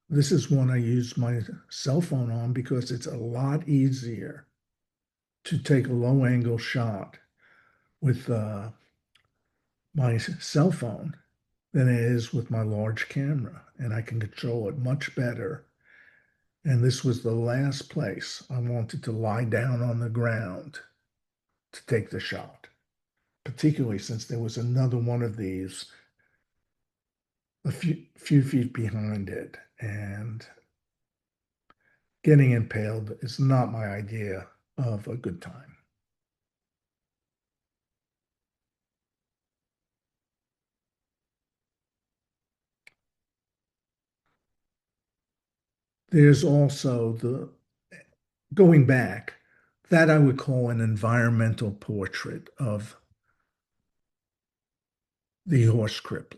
this is one I use my cell phone on because it's a lot easier to take a low angle shot with my cell phone than it is with my large camera, and I can control it much better. And this was the last place I wanted to lie down on the ground to take the shot, particularly since there was another one of these a few feet behind it, and getting impaled is not my idea of a good time. There's also the going back, that I would call an environmental portrait of the horse crippler,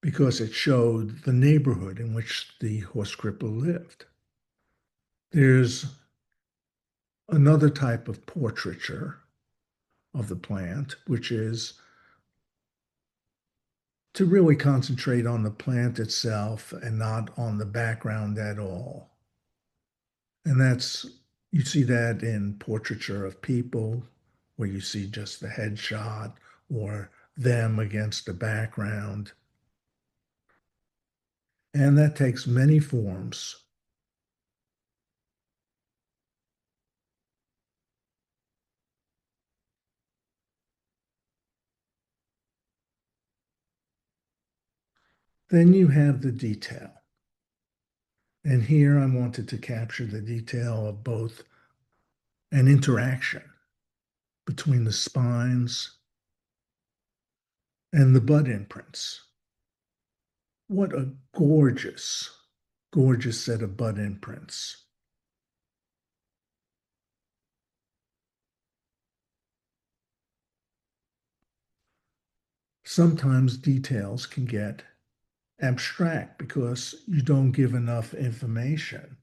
because it showed the neighborhood in which the horse cripple lived. There's another type of portraiture of the plant, which is to really concentrate on the plant itself and not on the background at all. And you see that in portraiture of people, where you see just the headshot or them against the background. And that takes many forms. Then you have the detail. And here I wanted to capture the detail of both an interaction between the spines and the bud imprints. What a gorgeous, gorgeous set of bud imprints. Sometimes details can get abstract because you don't give enough information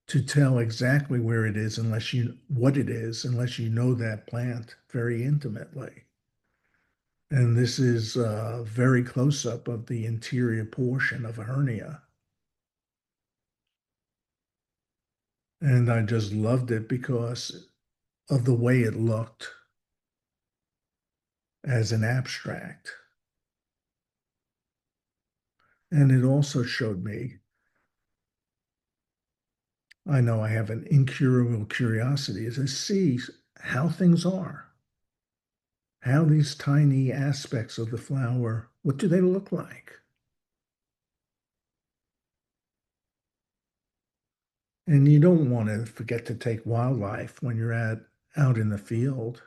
to tell exactly where it is what it is unless you know that plant very intimately. And this is a very close up of the interior portion of a hernia. And I just loved it because of the way it looked as an abstract. And it also showed me, I know I have an incurable curiosity, is to see how things are, how these tiny aspects of the flower, what do they look like? And you don't want to forget to take wildlife when you're out in the field,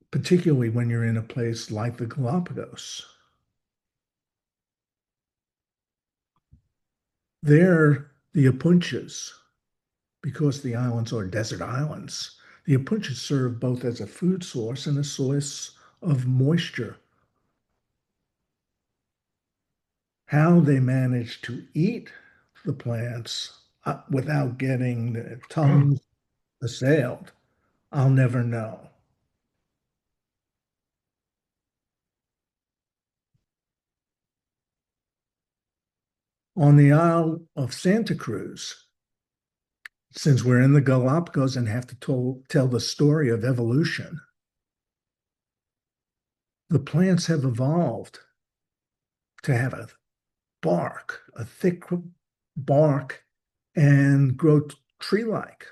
particularly when you're in a place like the Galapagos. There, the apunchas, because the islands are desert islands, the apunchas serve both as a food source and a source of moisture. How they manage to eat the plants without getting their tongues assailed, I'll never know. On the Isle of Santa Cruz, since we're in the Galapagos and have to tell the story of evolution, the plants have evolved to have a thick bark, and grow tree-like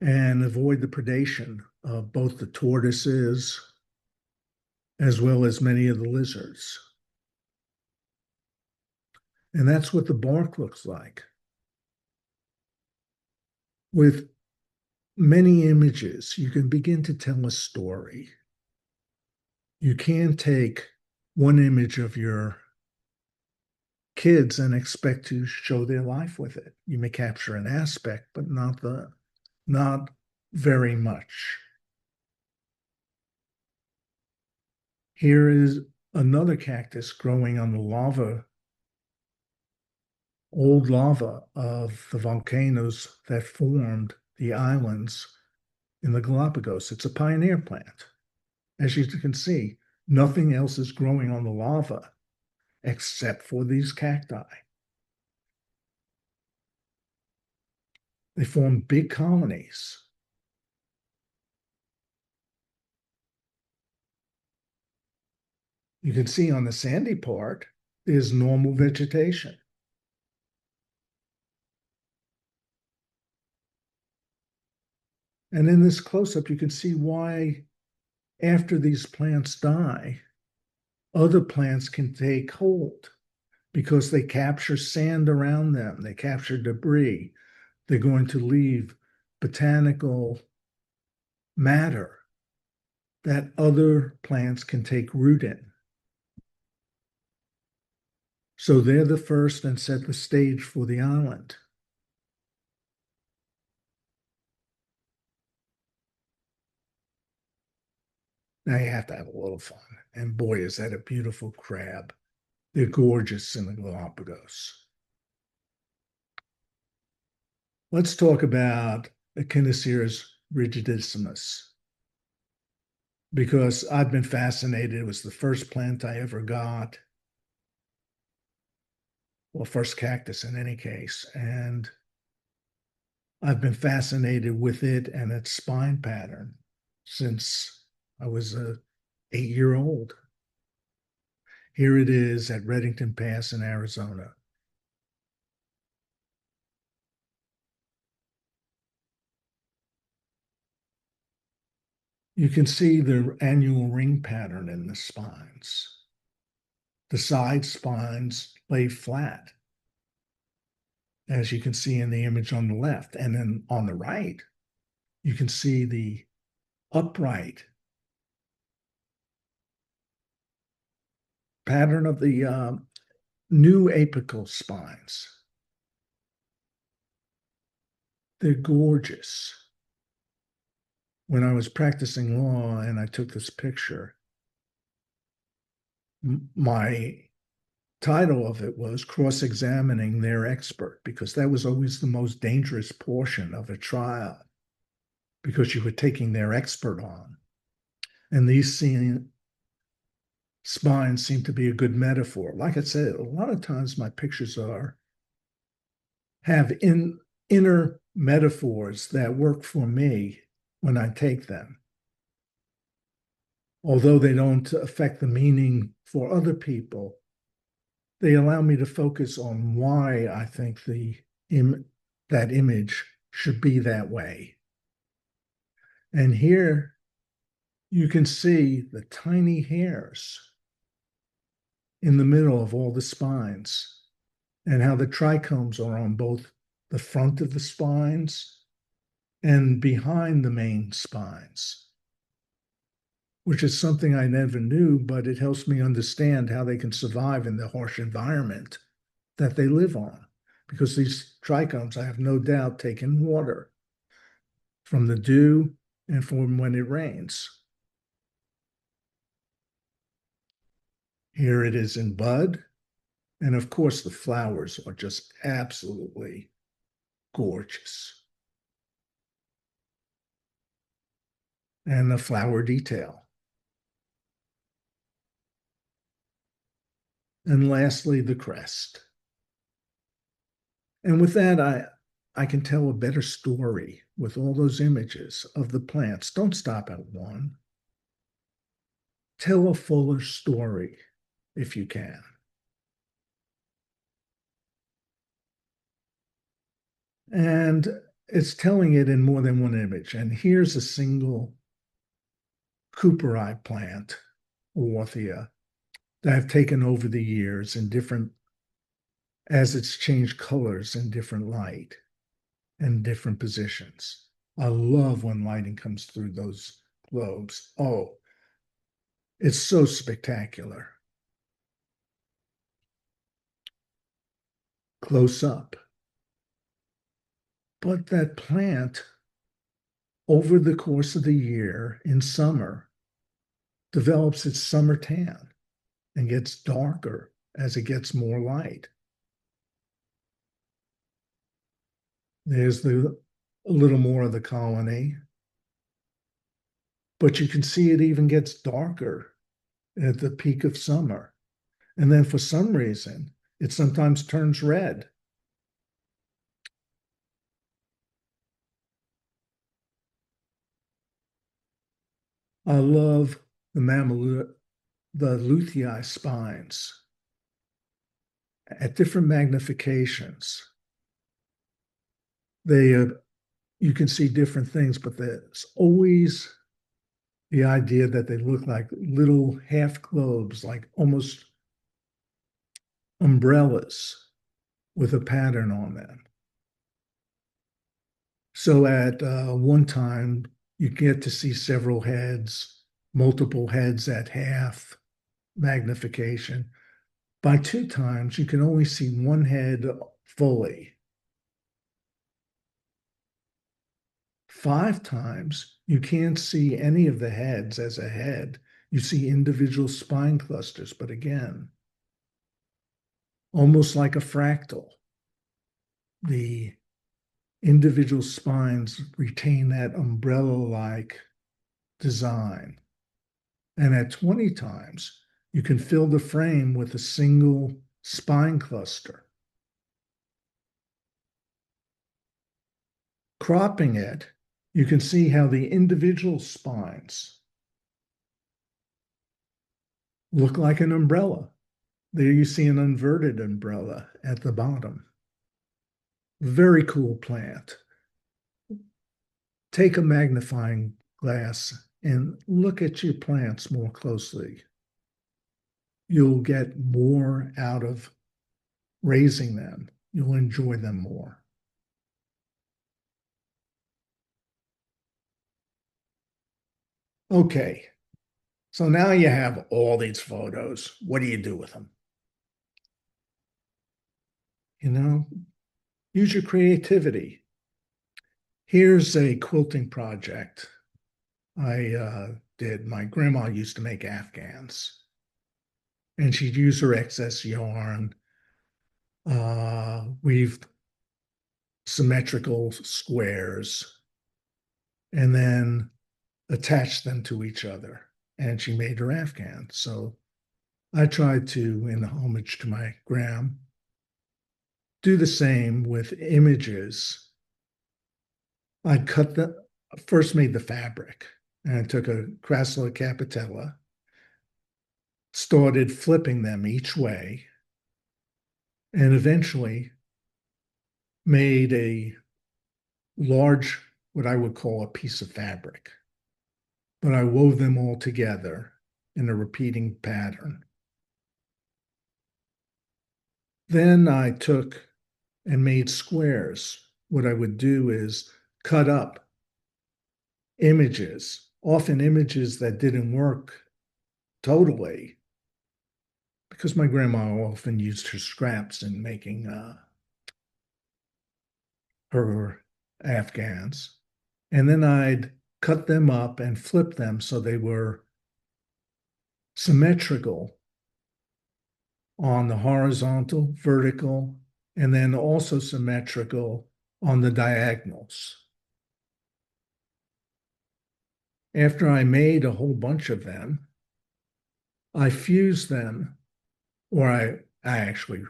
and avoid the predation of both the tortoises as well as many of the lizards. And that's what the bark looks like. With many images, you can begin to tell a story. You can't take one image of your kids and expect to show their life with it. You may capture an aspect, but not very much. Here is another cactus growing on the old lava of the volcanoes that formed the islands in the Galapagos. It's a pioneer plant. As you can see, nothing else is growing on the lava except for these cacti. They form big colonies. You can see on the sandy part, there's normal vegetation. And in this close-up, you can see why after these plants die, other plants can take hold because they capture sand around them, they capture debris. They're going to leave botanical matter that other plants can take root in. So they're the first and set the stage for the island. Now you have to have a little fun. And boy, is that a beautiful crab. They're gorgeous in the Galapagos. Let's talk about Echinocereus rigidissimus because I've been fascinated. It was the first plant I ever got, well, first cactus in any case. And I've been fascinated with it and its spine pattern since I was a 8-year old. Here it is at Reddington Pass in Arizona. You can see the annual ring pattern in the spines. The side spines lay flat, as you can see in the image on the left. And then on the right, you can see the upright pattern of the new apical spines. They're gorgeous. When I was practicing law and I took this picture, my title of it was Cross-Examining Their Expert, because that was always the most dangerous portion of a trial, because you were taking their expert on. And these spines seem to be a good metaphor. Like I said, a lot of times my pictures have inner metaphors that work for me when I take them. Although they don't affect the meaning for other people, they allow me to focus on why I think that image should be that way. And here you can see the tiny hairs in the middle of all the spines and how the trichomes are on both the front of the spines and behind the main spines, which is something I never knew, but it helps me understand how they can survive in the harsh environment that they live on. Because these trichomes, I have no doubt, take in water from the dew and from when it rains. Here it is in bud. And of course, the flowers are just absolutely gorgeous. And the flower detail. And lastly, the crest. And with that, I can tell a better story with all those images of the plants. Don't stop at one. Tell a fuller story if you can. And it's telling it in more than one image. And here's a single Cooperi plant, Orthia, that I've taken over the years in different, as it's changed colors in different light and different positions. I love when lighting comes through those globes. Oh, it's so spectacular. Close up. But that plant, over the course of the year in summer, develops its summer tan and gets darker as it gets more light. There's a little more of the colony, but you can see it even gets darker at the peak of summer. And then for some reason, it sometimes turns red. I love the luteal spines at different magnifications. You can see different things, but there's always the idea that they look like little half globes, like almost umbrellas with a pattern on them. So at one time, you get to see several heads, multiple heads at half magnification. By two times, you can only see one head fully. 5 times, you can't see any of the heads as a head. You see individual spine clusters, but again, almost like a fractal, the individual spines retain that umbrella-like design. And at 20 times, you can fill the frame with a single spine cluster. Cropping it, you can see how the individual spines look like an umbrella. There you see an inverted umbrella at the bottom. Very cool plant. Take a magnifying glass and look at your plants more closely. You'll get more out of raising them. You'll enjoy them more. Okay, so now you have all these photos. What do you do with them? You know, use your creativity. Here's a quilting project I did. My grandma used to make Afghans, and she'd use her excess yarn, weave symmetrical squares, and then attach them to each other. And she made her Afghan. So I tried to, in homage to my gram, do the same with images. I first made the fabric, and I took a Crassula capitella, started flipping them each way, and eventually made a large, what I would call a piece of fabric. But I wove them all together in a repeating pattern. Then I took and made squares. What I would do is cut up images, often images that didn't work totally, because my grandma often used her scraps in making her Afghans. And then I'd cut them up and flip them so they were symmetrical on the horizontal, vertical, and then also symmetrical on the diagonals. After I made a whole bunch of them, I fused them, or I actually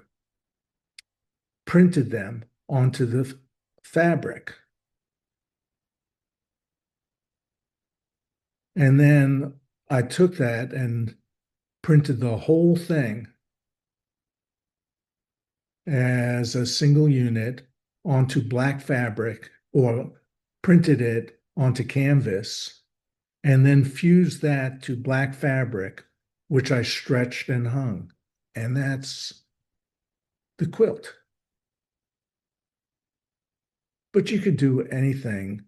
printed them onto the fabric. And then I took that and printed the whole thing as a single unit onto black fabric, or printed it onto canvas, and then fused that to black fabric, which I stretched and hung. And that's the quilt. But you could do anything.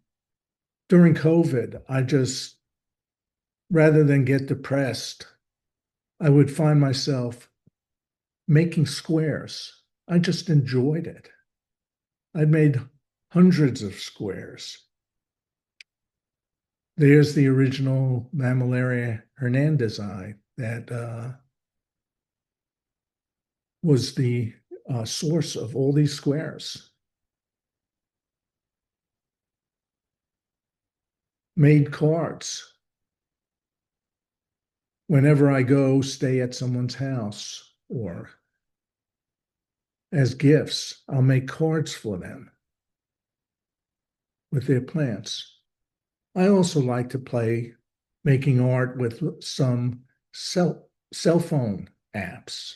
During COVID, rather than get depressed, I would find myself making squares. I just enjoyed it. I'd made hundreds of squares. There's the original Mammillaria Hernandez eye that was the source of all these squares. Made cards. Whenever I go stay at someone's house or as gifts, I'll make cards for them with their plants. I also like to play making art with some cell phone apps.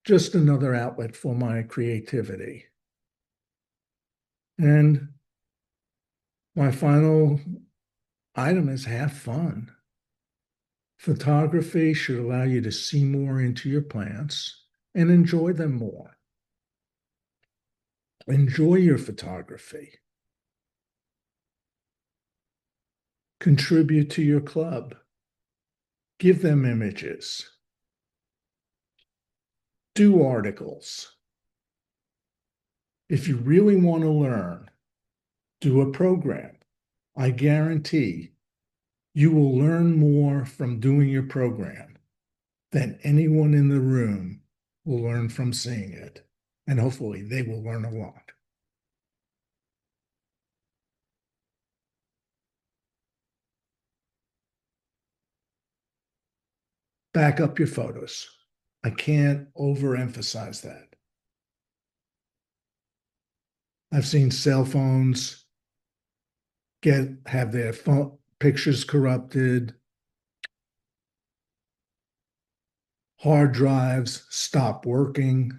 Just another outlet for my creativity. And my final item is have fun. Photography should allow you to see more into your plants and enjoy them more. Enjoy your photography. Contribute to your club. Give them images. Do articles. If you really want to learn, do a program. I guarantee you will learn more from doing your program than anyone in the room will learn from seeing it. And hopefully they will learn a lot. Back up your photos. I can't overemphasize that. I've seen cell phones have their phone pictures corrupted, hard drives stop working.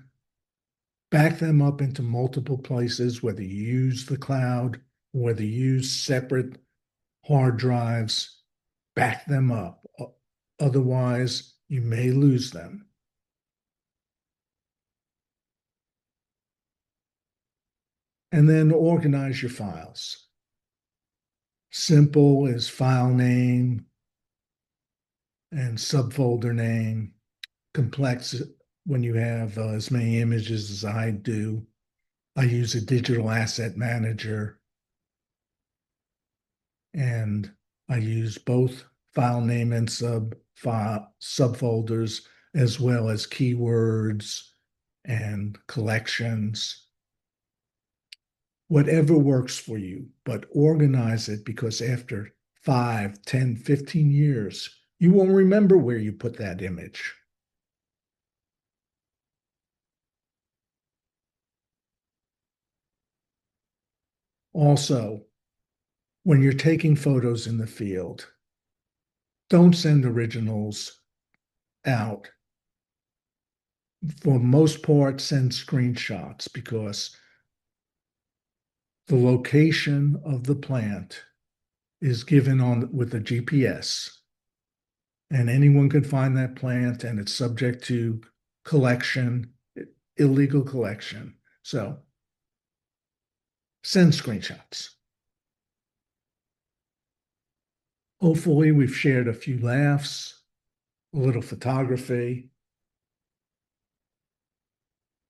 Back them up into multiple places, whether you use the cloud, whether you use separate hard drives, back them up. Otherwise, you may lose them. And then organize your files. Simple is file name and subfolder name. Complex when you have as many images as I do. I use a digital asset manager, and I use both file name and subfolders, as well as keywords and collections. Whatever works for you, but organize it, because after 5, 10, 15 years, you won't remember where you put that image. Also, when you're taking photos in the field, don't send originals out. For most part, send screenshots, because the location of the plant is given on with a GPS, and anyone can find that plant, and it's subject to collection, illegal collection. So send screenshots. Hopefully, we've shared a few laughs, a little photography,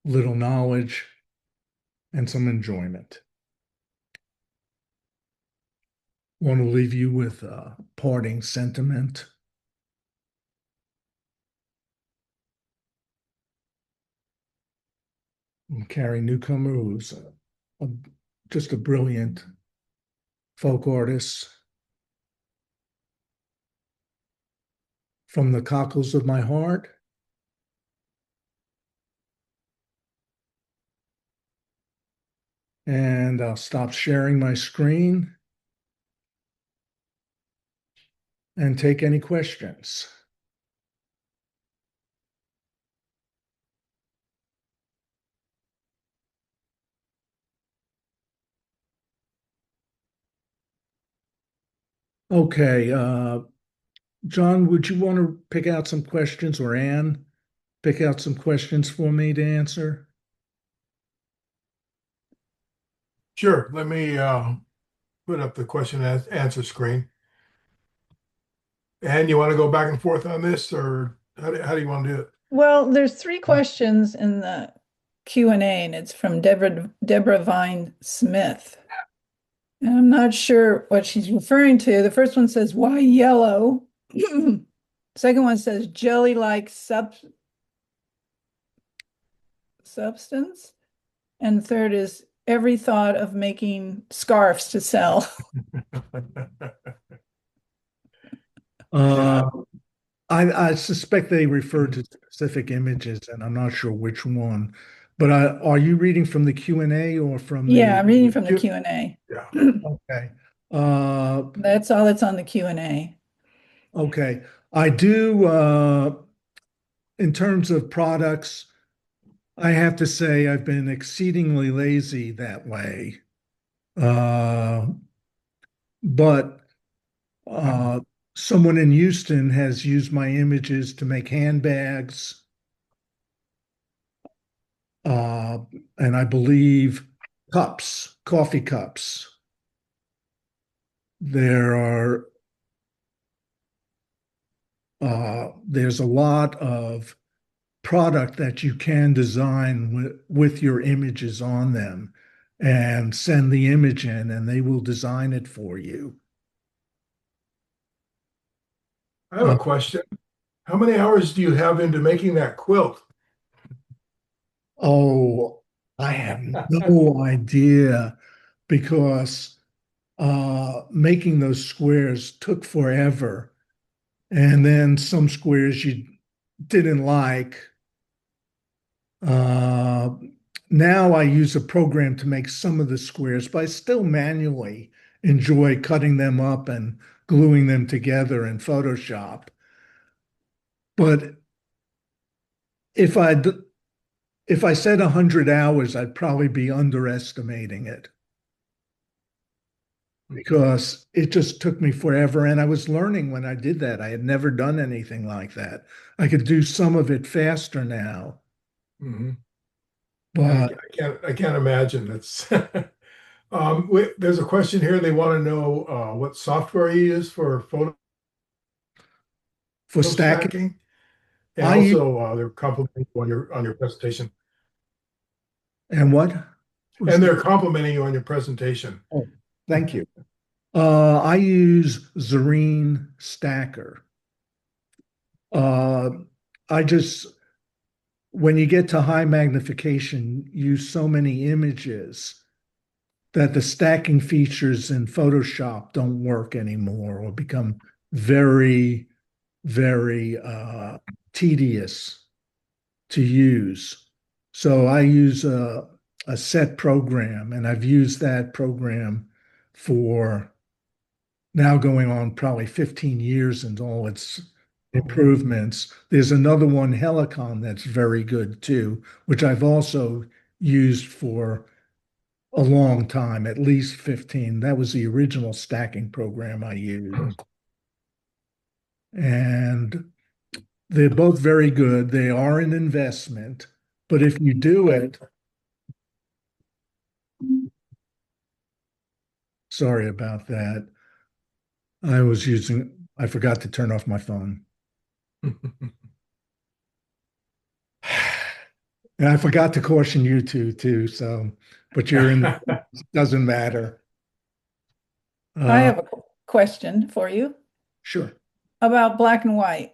little knowledge, and some enjoyment. Want to leave you with a parting sentiment. Carrie Newcomer, who's just a brilliant folk artist. From the cockles of my heart, and I'll stop sharing my screen and take any questions. Okay, John, would you want to pick out some questions, or Anne, pick out some questions for me to answer? Sure. Let me put up the question and answer screen. And you want to go back and forth on this, or how do you want to do it? Well, there's three questions in the Q&A, and it's from Deborah Vine Smith. And I'm not sure what she's referring to. The first one says, why yellow? Second one says, jelly-like substance. And third is, every thought of making scarves to sell. I suspect they refer to specific images, and I'm not sure which one. But are you reading from the Q&A or from the? Yeah, I'm reading from the Q&A. Yeah. Okay. That's all that's on the Q&A. Okay. I do, in terms of products, I have to say I've been exceedingly lazy that way. Uh, but someone in Houston has used my images to make handbags, uh, and I believe cups, coffee cups. There are there's a lot of product that you can design with your images on them and send the image in, and they will design it for you. I have a question. How many hours do you have into making that quilt? Oh, I have no idea because making those squares took forever. And then some squares you didn't like. Uh, Now I use a program to make some of the squares, but I still manually enjoy cutting them up and gluing them together in Photoshop. But if I if I said 100 hours, I'd probably be underestimating it because it just took me forever. And I was learning when I did that. I had never done anything like that. I could do some of it faster now, Mhm. but I can't imagine. That's there's a question here. They want to know what software you use for photo for stacking, stacking, and I use, also they're complimenting you on your presentation, and what was and that? they're complimenting you on your presentation. Oh, thank you. I use Zareen Stacker. Uh, I just, when you get to high magnification, use so many images that the stacking features in Photoshop don't work anymore or become very, very tedious to use. So I use a set program, and I've used that program for now going on probably 15 years and all its improvements. There's another one, Helicon, that's very good too, which I've also used for a long time, at least 15. That was the original stacking program I used. And they're both very good. They are an investment, but if you do it, sorry about that. I forgot to turn off my phone. And I forgot to caution you two too. So, but you're in, doesn't matter. I Uh, have a question for you sure. about black and white.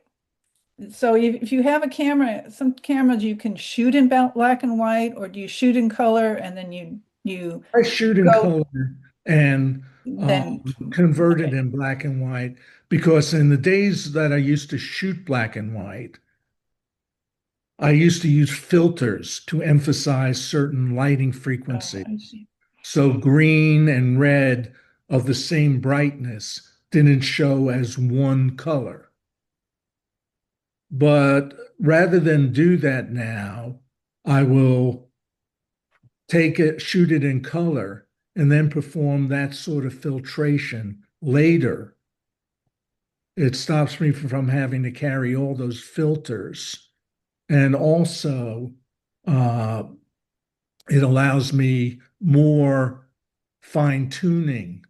So if you have a camera, some cameras you can shoot in black and white, or do you shoot in color and then you I shoot in go color and then convert it okay. in black and white because in the days that I used to shoot black and white, I used to use filters to emphasize certain lighting Oh, frequencies. I see. So green and red of the same brightness didn't show as one color. But rather than do that now, I will take it, shoot it in color, and then perform that sort of filtration later. It stops me from having to carry all those filters. And also, uh, it allows me more fine tuning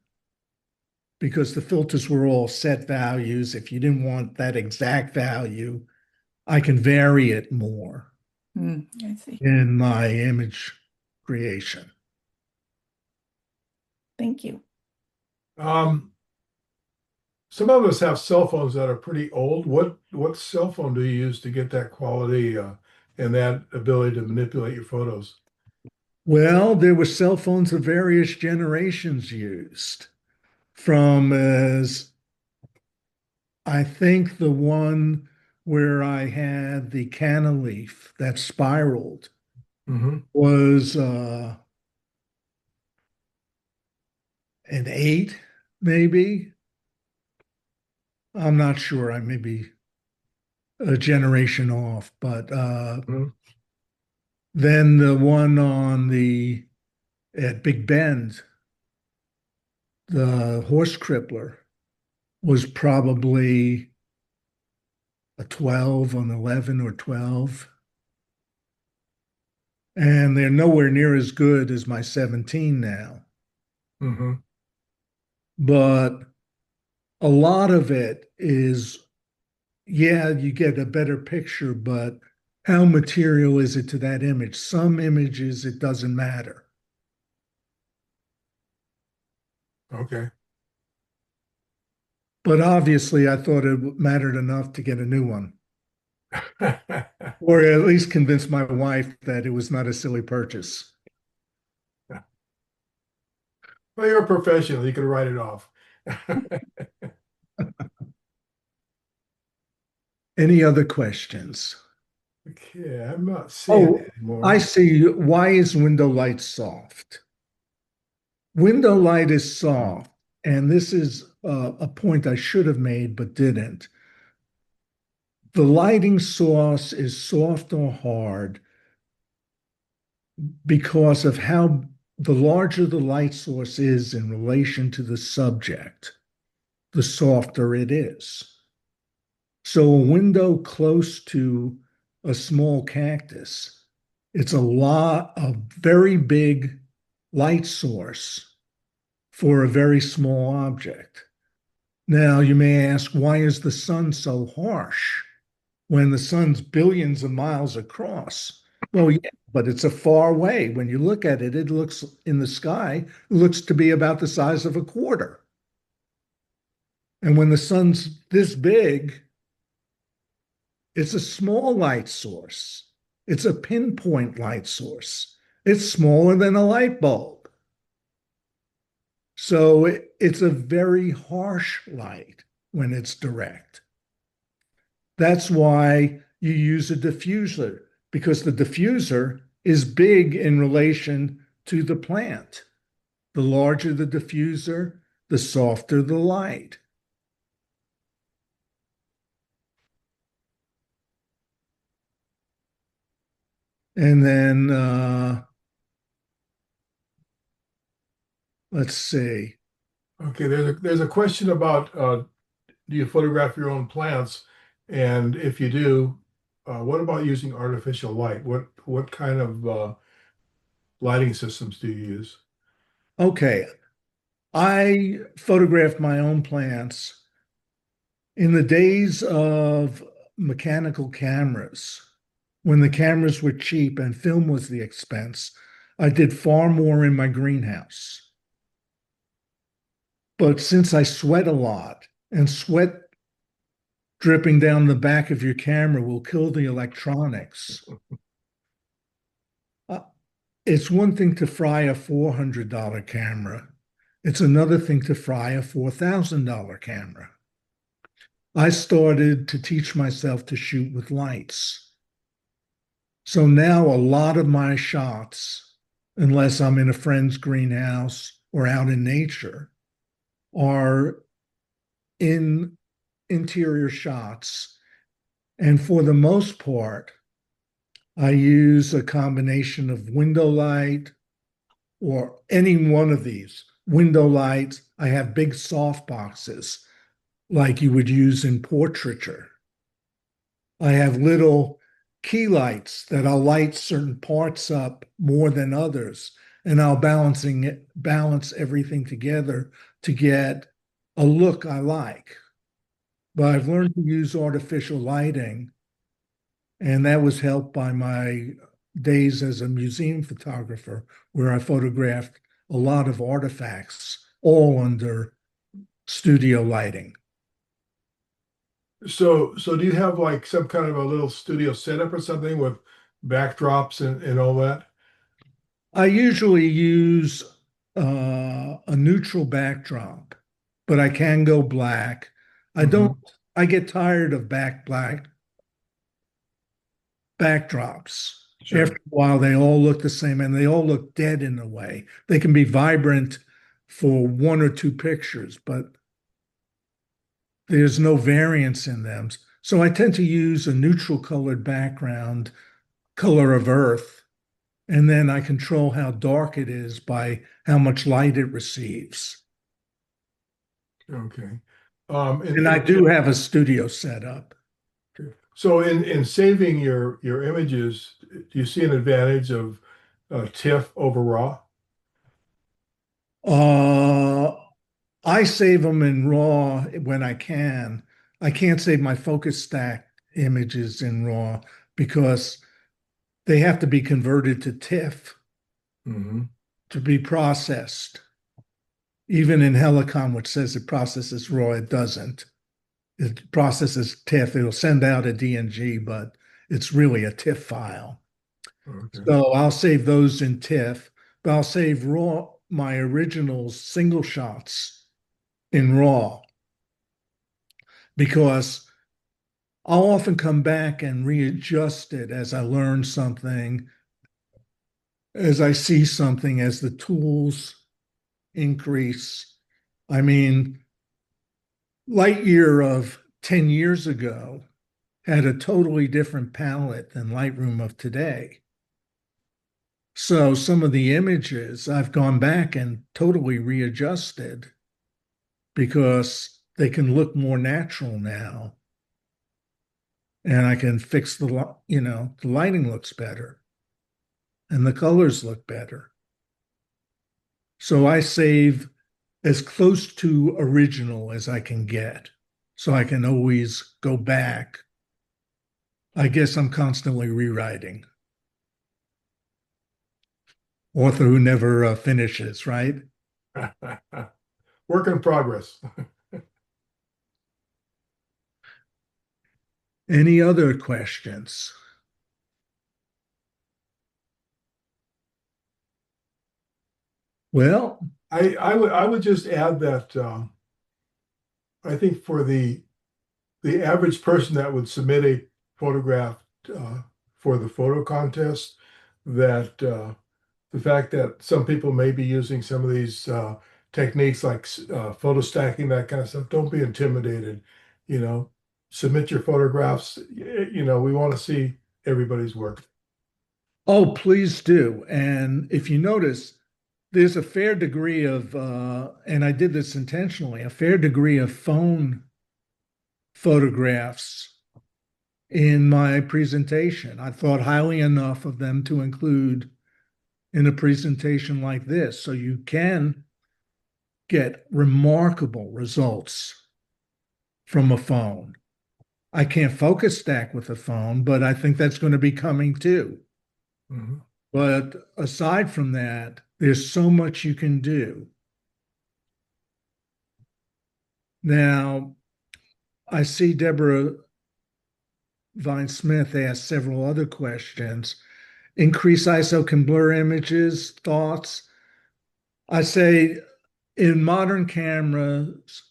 because the filters were all set values. If you didn't want that exact value, I can vary it more I see. in my image creation. Thank you. um, some of us have cell phones that are pretty old. What cell phone do you use to get that quality and that ability to manipulate your photos? Well, there were cell phones of various generations used, from as I think the one where I had the cantilever that spiraled Hmm. was an 8, maybe. I'm not sure. I may be a generation off, but Hmm. then the one on the at Big Bend, the horse crippler, was probably a 12, an 11 or 12. And they're nowhere near as good as my 17 now. Hmm. But a lot of it is, yeah, you get a better picture, but how material is it to that image? Some images, it doesn't matter. Okay. But obviously, I thought it mattered enough to get a new one, or at least convince my wife that it was not a silly purchase. Well, you're a professional. You can write it off. Any other questions? Okay, I'm not seeing Oh, it anymore. I see. Why is window light soft? Window light is soft, and this is a point I should have made but didn't. The lighting source is soft or hard because of how the larger the light source is in relation to the subject, the softer it is. So a window close to a small cactus, it's a very big light source for a very small object. Now you may ask, why is the sun so harsh when the sun's billions of miles across? Well, yeah, but it's a far way. When you look at it, it looks in the sky, it looks to be about the size of a quarter. And when the sun's this big, it's a small light source. It's a pinpoint light source. It's smaller than a light bulb. So it's a very harsh light when it's direct. That's why you use a diffuser, because the diffuser is big in relation to the plant. The larger the diffuser, the softer the light. And then let's see. Okay, there's a question about do you photograph your own plants? And if you do, what about using artificial light? What kind of lighting systems do you use? Okay, I photographed my own plants in the days of mechanical cameras. When the cameras were cheap and film was the expense, I did far more in my greenhouse. But since I sweat a lot and sweat dripping down the back of your camera will kill the electronics, uh, it's one thing to fry a $400 camera. It's another thing to fry a $4,000 camera. I started to teach myself to shoot with lights. So now a lot of my shots, unless I'm in a friend's greenhouse or out in nature, are in interior shots. And for the most part, I use a combination of window light or any one of these. Window lights, I have big soft boxes like you would use in portraiture. I have little key lights that I'll light certain parts up more than others, and I'll balance everything together to get a look I like. But I've learned to use artificial lighting, and that was helped by my days as a museum photographer, where I photographed a lot of artifacts, all under studio lighting. So do you have like some kind of a little studio setup or something with backdrops and all that? I usually use a neutral backdrop, but I can go black. I don't, Mhm. I get tired of black backdrops. After Sure. a while, they all look the same and they all look dead in a way. They can be vibrant for one or two pictures, but there's no variance in them. So I tend to use a neutral colored background, color of earth, and then I control how dark it is by how much light it receives. Okay. And I do have a studio set up. So in saving your images, do you see an advantage of TIFF over RAW? Uh, I save them in RAW when I can. I can't save my focus stack images in RAW, because they have to be converted to TIFF Mm-hmm. to be processed. Even in Helicon, which says it processes RAW, it doesn't. It processes TIFF. It'll send out a DNG, but it's really a TIFF file. Okay. So I'll save those in TIFF, but I'll save RAW, my original single shots in RAW, because I'll often come back and readjust it as I learn something, as I see something, as the tools increase. I mean, Lightyear of 10 years ago had a totally different palette than Lightroom of today. So some of the images I've gone back and totally readjusted because they can look more natural now. And I can fix the lighting looks better and the colors look better. So I save as close to original as I can get. So I can always go back. I guess I'm constantly rewriting. Author who never finishes, right? Work in progress. Any other questions? Well, I would just add that I think for the average person that would submit a photograph for the photo contest, that the fact that some people may be using some of these techniques like photo stacking, that kind of stuff, don't be intimidated. You know, submit your photographs. We want to see everybody's work. oh, please do. And if you notice, there's a fair degree of, and I did this intentionally, a fair degree of phone photographs in my presentation. I thought highly enough of them to include in a presentation like this. So you can get remarkable results from a phone. I can't focus stack with a phone, but I think that's going to be coming too. Mhm. But aside from that, there's so much you can do. Now, I see Deborah Vine Smith asked several other questions. Increase ISO can blur images, thoughts. I say in modern cameras,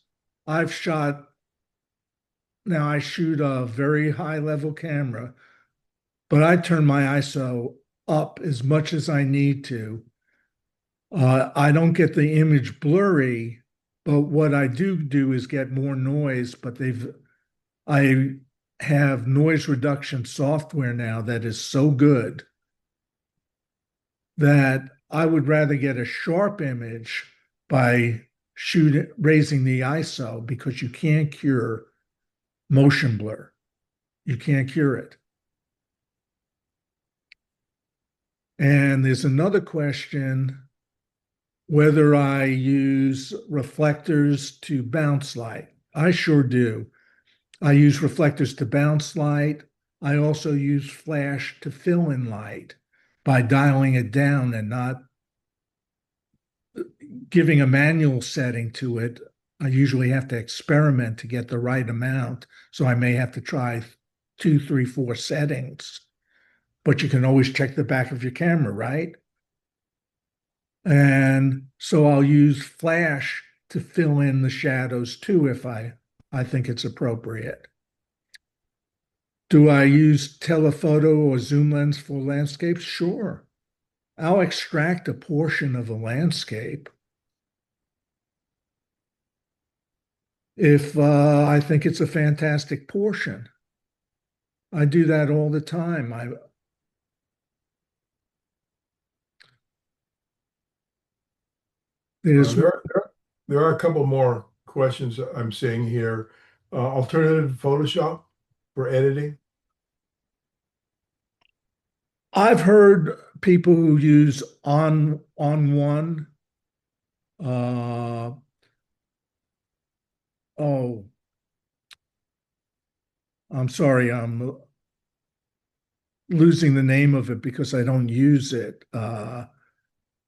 I've shot, now I shoot a very high level camera, but I turn my ISO up as much as I need to. I don't get the image blurry, but what I do is get more noise, but I have noise reduction software now that is so good that I would rather get a sharp image by raising the ISO, because you can't cure motion blur. You can't cure it. And there's another question whether I use reflectors to bounce light. I sure do. I use reflectors to bounce light. I also use flash to fill in light by dialing it down and not giving a manual setting to it. I usually have to experiment to get the right amount. So I may have to try 2, 3, 4 settings, but you can always check the back of your camera, right? And so I'll use flash to fill in the shadows too if I think it's appropriate. Do I use telephoto or zoom lens for landscapes? Sure. I'll extract a portion of a landscape if I think it's a fantastic portion. I do that all the time. There's There are a couple more questions I'm seeing here. Alternative to Photoshop for editing. I've heard people who use on one. Oh, I'm sorry. losing the name of it because I don't use it.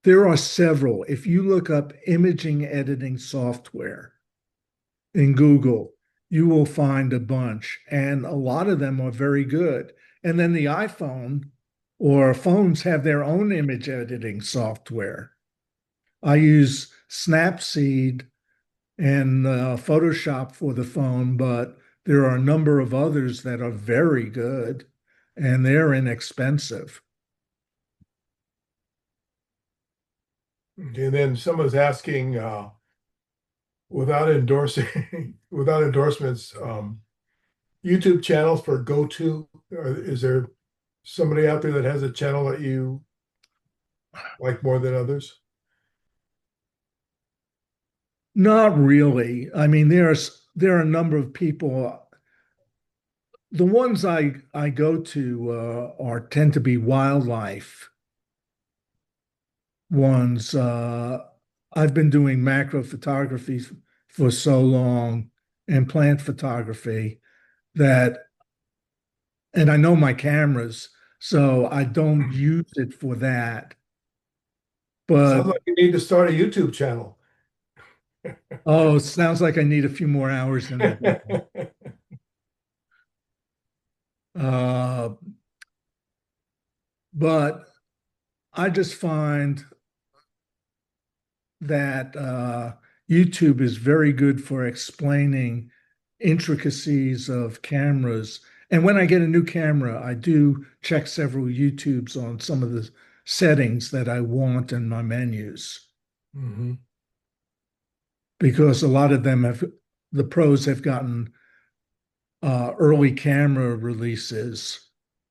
There are several. If you look up imaging editing software in Google, you will find a bunch, and a lot of them are very good. And then the iPhone or phones have their own image editing software. I use Snapseed and Photoshop for the phone, but there are a number of others that are very good and they're inexpensive. Okay, and then someone's asking, without endorsing, without endorsements, YouTube channels for go-to. Is there somebody out there that has a channel that you like more than others? Not really. I mean, there are a number of people. The ones I go to are tend to be wildlife ones. I've been doing macro photography for so long and plant photography that, and I know my cameras, so I don't use it for that. Sounds But like you need to start a YouTube channel. oh, it sounds like I need a few more hours in the day. Uh, but I just find that YouTube is very good for explaining intricacies of cameras. And when I get a new camera, I do check several YouTubes on some of the settings that I want in my menus Mhm. because a lot of them have, the pros have gotten early camera releases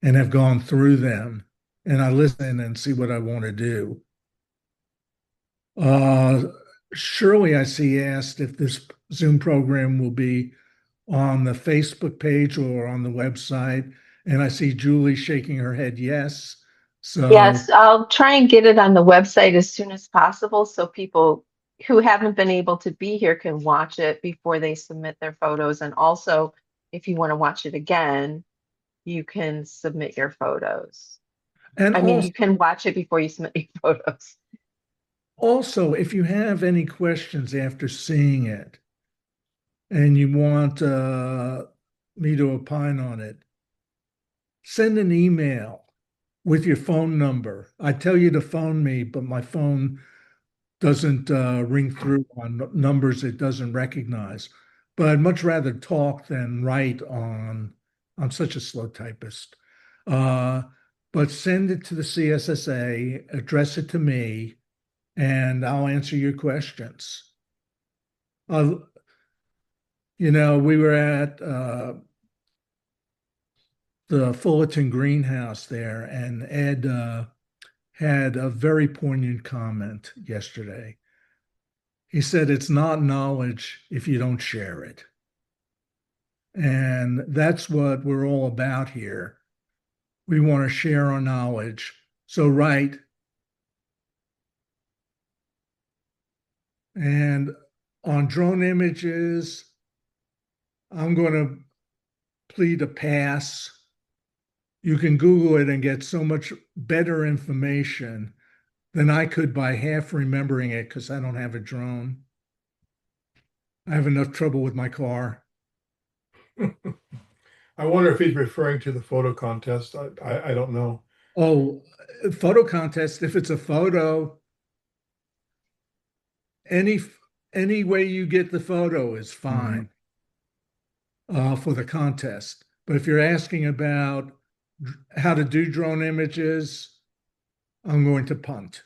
and have gone through them. And I listen and see what I want to do. Uh, Shirley, I see, asked if this Zoom program will be on the Facebook page or on the website. And I see Julie shaking her head yes. So, Yes, I'll try and get it on the website as soon as possible so people who haven't been able to be here can watch it before they submit their photos. And also, if you want to watch it again, you can submit your photos. and I mean, also, you can watch it before you submit your photos. also, if you have any questions after seeing it and you want me to opine on it, send an email with your phone number. I tell you to phone me, but my phone doesn't ring through on numbers it doesn't recognize. But I'd much rather talk than write on. I'm such a slow typist. Uh, but send it to the CSSA, address it to me, and I'll answer your questions. Uh, we were at the Fullerton greenhouse there, and Ed had a very poignant comment yesterday. He said, it's not knowledge if you don't share it. And that's what we're all about here. We want to share our knowledge. So, right. And on drone images, I'm going to plead a pass. You can Google it and get so much better information than I could by half remembering it because I don't have a drone. I have enough trouble with my car. I wonder if he's referring to the photo contest. I don't know. Oh, photo contest, if it's a photo, any any way you get the photo is fine for the contest. But if you're asking about how to do drone images, I'm going to punt.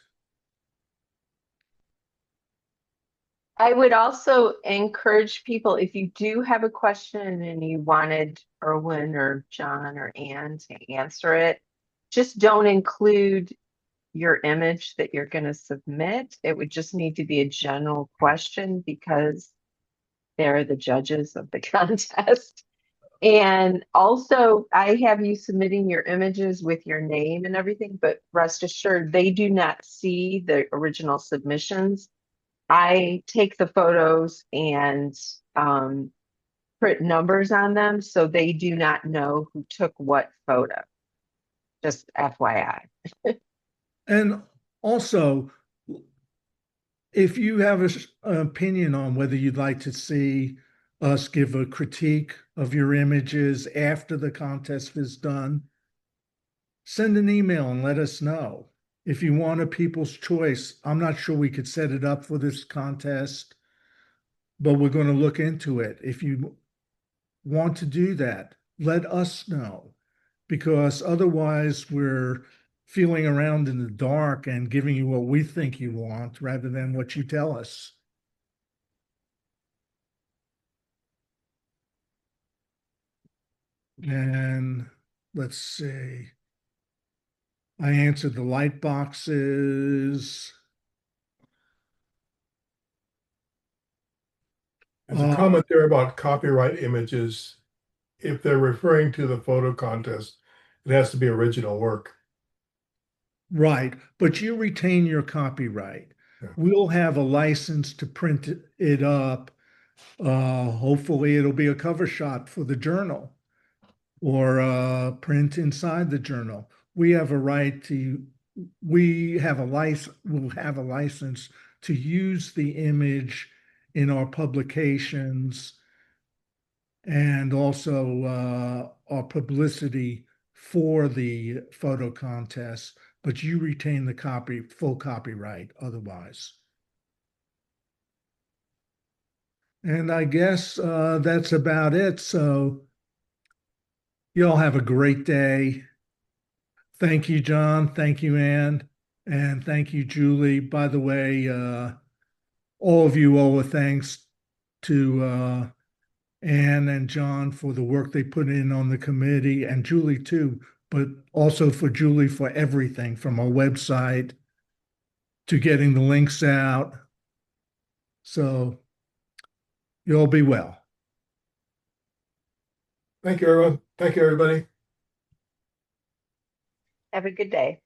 I would also encourage people, if you do have a question and you wanted Irwin or John or Ann to answer it, just don't include your image that you're going to submit. It would just need to be a general question because they're the judges of the contest. And also, I have you submitting your images with your name and everything, but rest assured, they do not see the original submissions. I take the photos and put numbers on them so they do not know who took what photo. Just FYI. And also, if you have an opinion on whether you'd like to see us give a critique of your images after the contest is done, send an email and let us know. If you want a people's choice, I'm not sure we could set it up for this contest, but we're going to look into it. If you want to do that, let us know, because otherwise we're feeling around in the dark and giving you what we think you want rather than what you tell us. And let's see. I answered the light boxes. There's a comment there about copyright images. If they're referring to the photo contest, it has to be original work. Right, but you retain your copyright. Yeah. We'll have a license to print it up. Hopefully it'll be a cover shot for the journal or print inside the journal. We have a right to, we'll have a license to use the image in our publications and also our publicity for the photo contest, but you retain the full copyright otherwise. And I guess that's about it. So you all have a great day. Thank you, John. Thank you, Ann. And thank you, Julie. By the way, all of you owe a thanks to Ann and John for the work they put in on the committee, and Julie too, but also for Julie for everything from our website to getting the links out. So you'll be well. Thank you, everyone. Thank you, everybody. Have a good day.